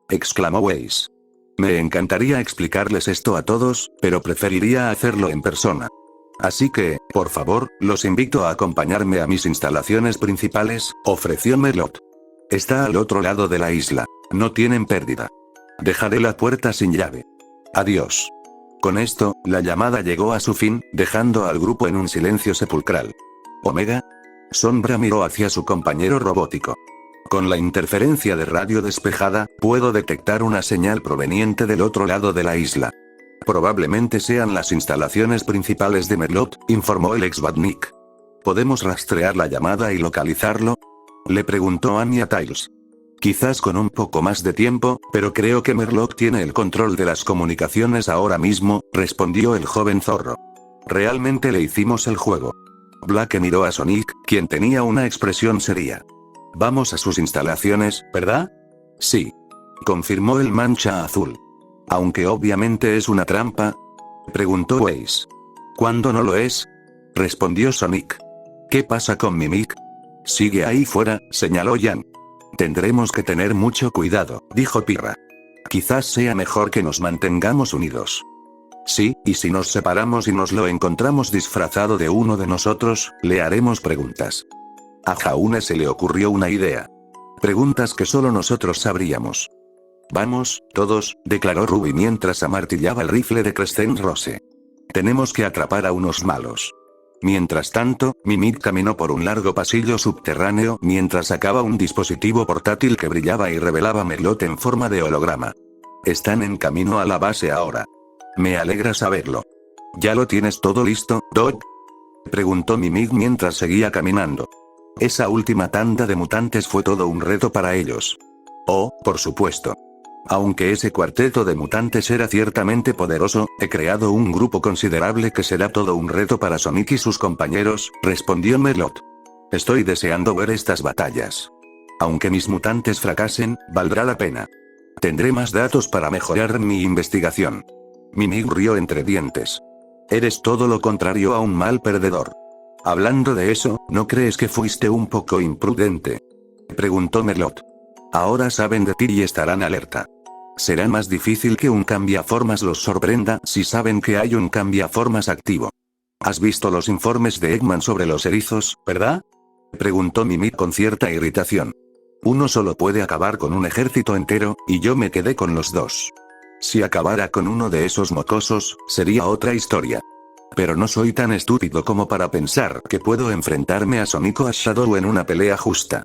exclamó Weiss. Me encantaría explicarles esto a todos, pero preferiría hacerlo en persona. Así que, por favor, los invito a acompañarme a mis instalaciones principales, ofreció Merlot. Está al otro lado de la isla. No tienen pérdida. Dejaré la puerta sin llave. Adiós. Con esto, la llamada llegó a su fin, dejando al grupo en un silencio sepulcral. ¿Omega? Sombra miró hacia su compañero robótico. Con la interferencia de radio despejada, puedo detectar una señal proveniente del otro lado de la isla. Probablemente sean las instalaciones principales de Merlot, informó el ex-Badnik. ¿Podemos rastrear la llamada y localizarlo? Le preguntó Anya Tiles. Quizás con un poco más de tiempo, pero creo que Merlot tiene el control de las comunicaciones ahora mismo, respondió el joven zorro. Realmente le hicimos el juego. Black miró a Sonic, quien tenía una expresión seria. Vamos a sus instalaciones, ¿verdad? Sí. Confirmó el mancha azul. Aunque obviamente es una trampa. Preguntó Waze. ¿Cuándo no lo es? Respondió Sonic. ¿Qué pasa con Mimic? Sigue ahí fuera, señaló Jan. Tendremos que tener mucho cuidado, dijo Pirra. Quizás sea mejor que nos mantengamos unidos. Sí, y si nos separamos y nos lo encontramos disfrazado de uno de nosotros, le haremos preguntas. A Jaune se le ocurrió una idea. Preguntas que solo nosotros sabríamos. Vamos, todos, declaró Ruby mientras amartillaba el rifle de Crescent Rose. Tenemos que atrapar a unos malos. Mientras tanto, Mimic caminó por un largo pasillo subterráneo mientras sacaba un dispositivo portátil que brillaba y revelaba Merlot en forma de holograma. Están en camino a la base ahora. Me alegra saberlo. ¿Ya lo tienes todo listo, Doc? Preguntó Mimic mientras seguía caminando. Esa última tanda de mutantes fue todo un reto para ellos. Oh, por supuesto. Aunque ese cuarteto de mutantes era ciertamente poderoso, he creado un grupo considerable que será todo un reto para Sonic y sus compañeros, respondió Merlot. Estoy deseando ver estas batallas. Aunque mis mutantes fracasen, valdrá la pena. Tendré más datos para mejorar mi investigación. Mimic rió entre dientes. Eres todo lo contrario a un mal perdedor. Hablando de eso, ¿no crees que fuiste un poco imprudente? Preguntó Merlot. Ahora saben de ti y estarán alerta. Será más difícil que un cambiaformas los sorprenda si saben que hay un cambiaformas activo. ¿Has visto los informes de Eggman sobre los erizos, verdad? Preguntó Mimic con cierta irritación. Uno solo puede acabar con un ejército entero, y yo me quedé con los dos. Si acabara con uno de esos mocosos, sería otra historia. Pero no soy tan estúpido como para pensar que puedo enfrentarme a Sonic o a Shadow en una pelea justa.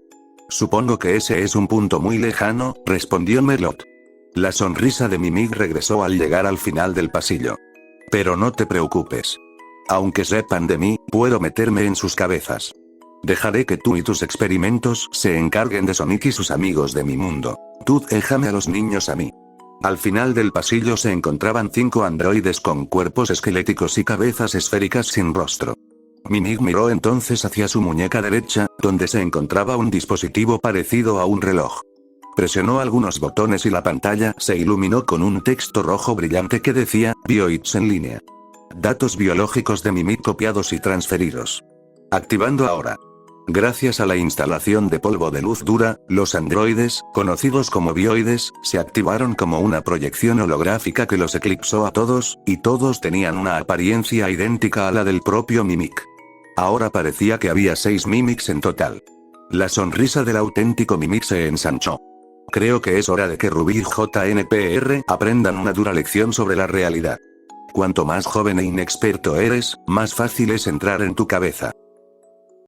Supongo que ese es un punto muy lejano, respondió Merlot. La sonrisa de Mimic regresó al llegar al final del pasillo. Pero no te preocupes. Aunque sepan de mí, puedo meterme en sus cabezas. Dejaré que tú y tus experimentos se encarguen de Sonic y sus amigos de mi mundo. Tú déjame a los niños a mí. Al final del pasillo se encontraban 5 androides con cuerpos esqueléticos y cabezas esféricas sin rostro. Mimic miró entonces hacia su muñeca derecha, donde se encontraba un dispositivo parecido a un reloj. Presionó algunos botones y la pantalla se iluminó con un texto rojo brillante que decía, Bioids en línea. Datos biológicos de Mimic copiados y transferidos. Activando ahora. Gracias a la instalación de polvo de luz dura, los androides, conocidos como bioides, se activaron como una proyección holográfica que los eclipsó a todos, y todos tenían una apariencia idéntica a la del propio Mimic. Ahora parecía que había 6 Mimics en total. La sonrisa del auténtico Mimic se ensanchó. Creo que es hora de que Ruby y JNPR aprendan una dura lección sobre la realidad. Cuanto más joven e inexperto eres, más fácil es entrar en tu cabeza.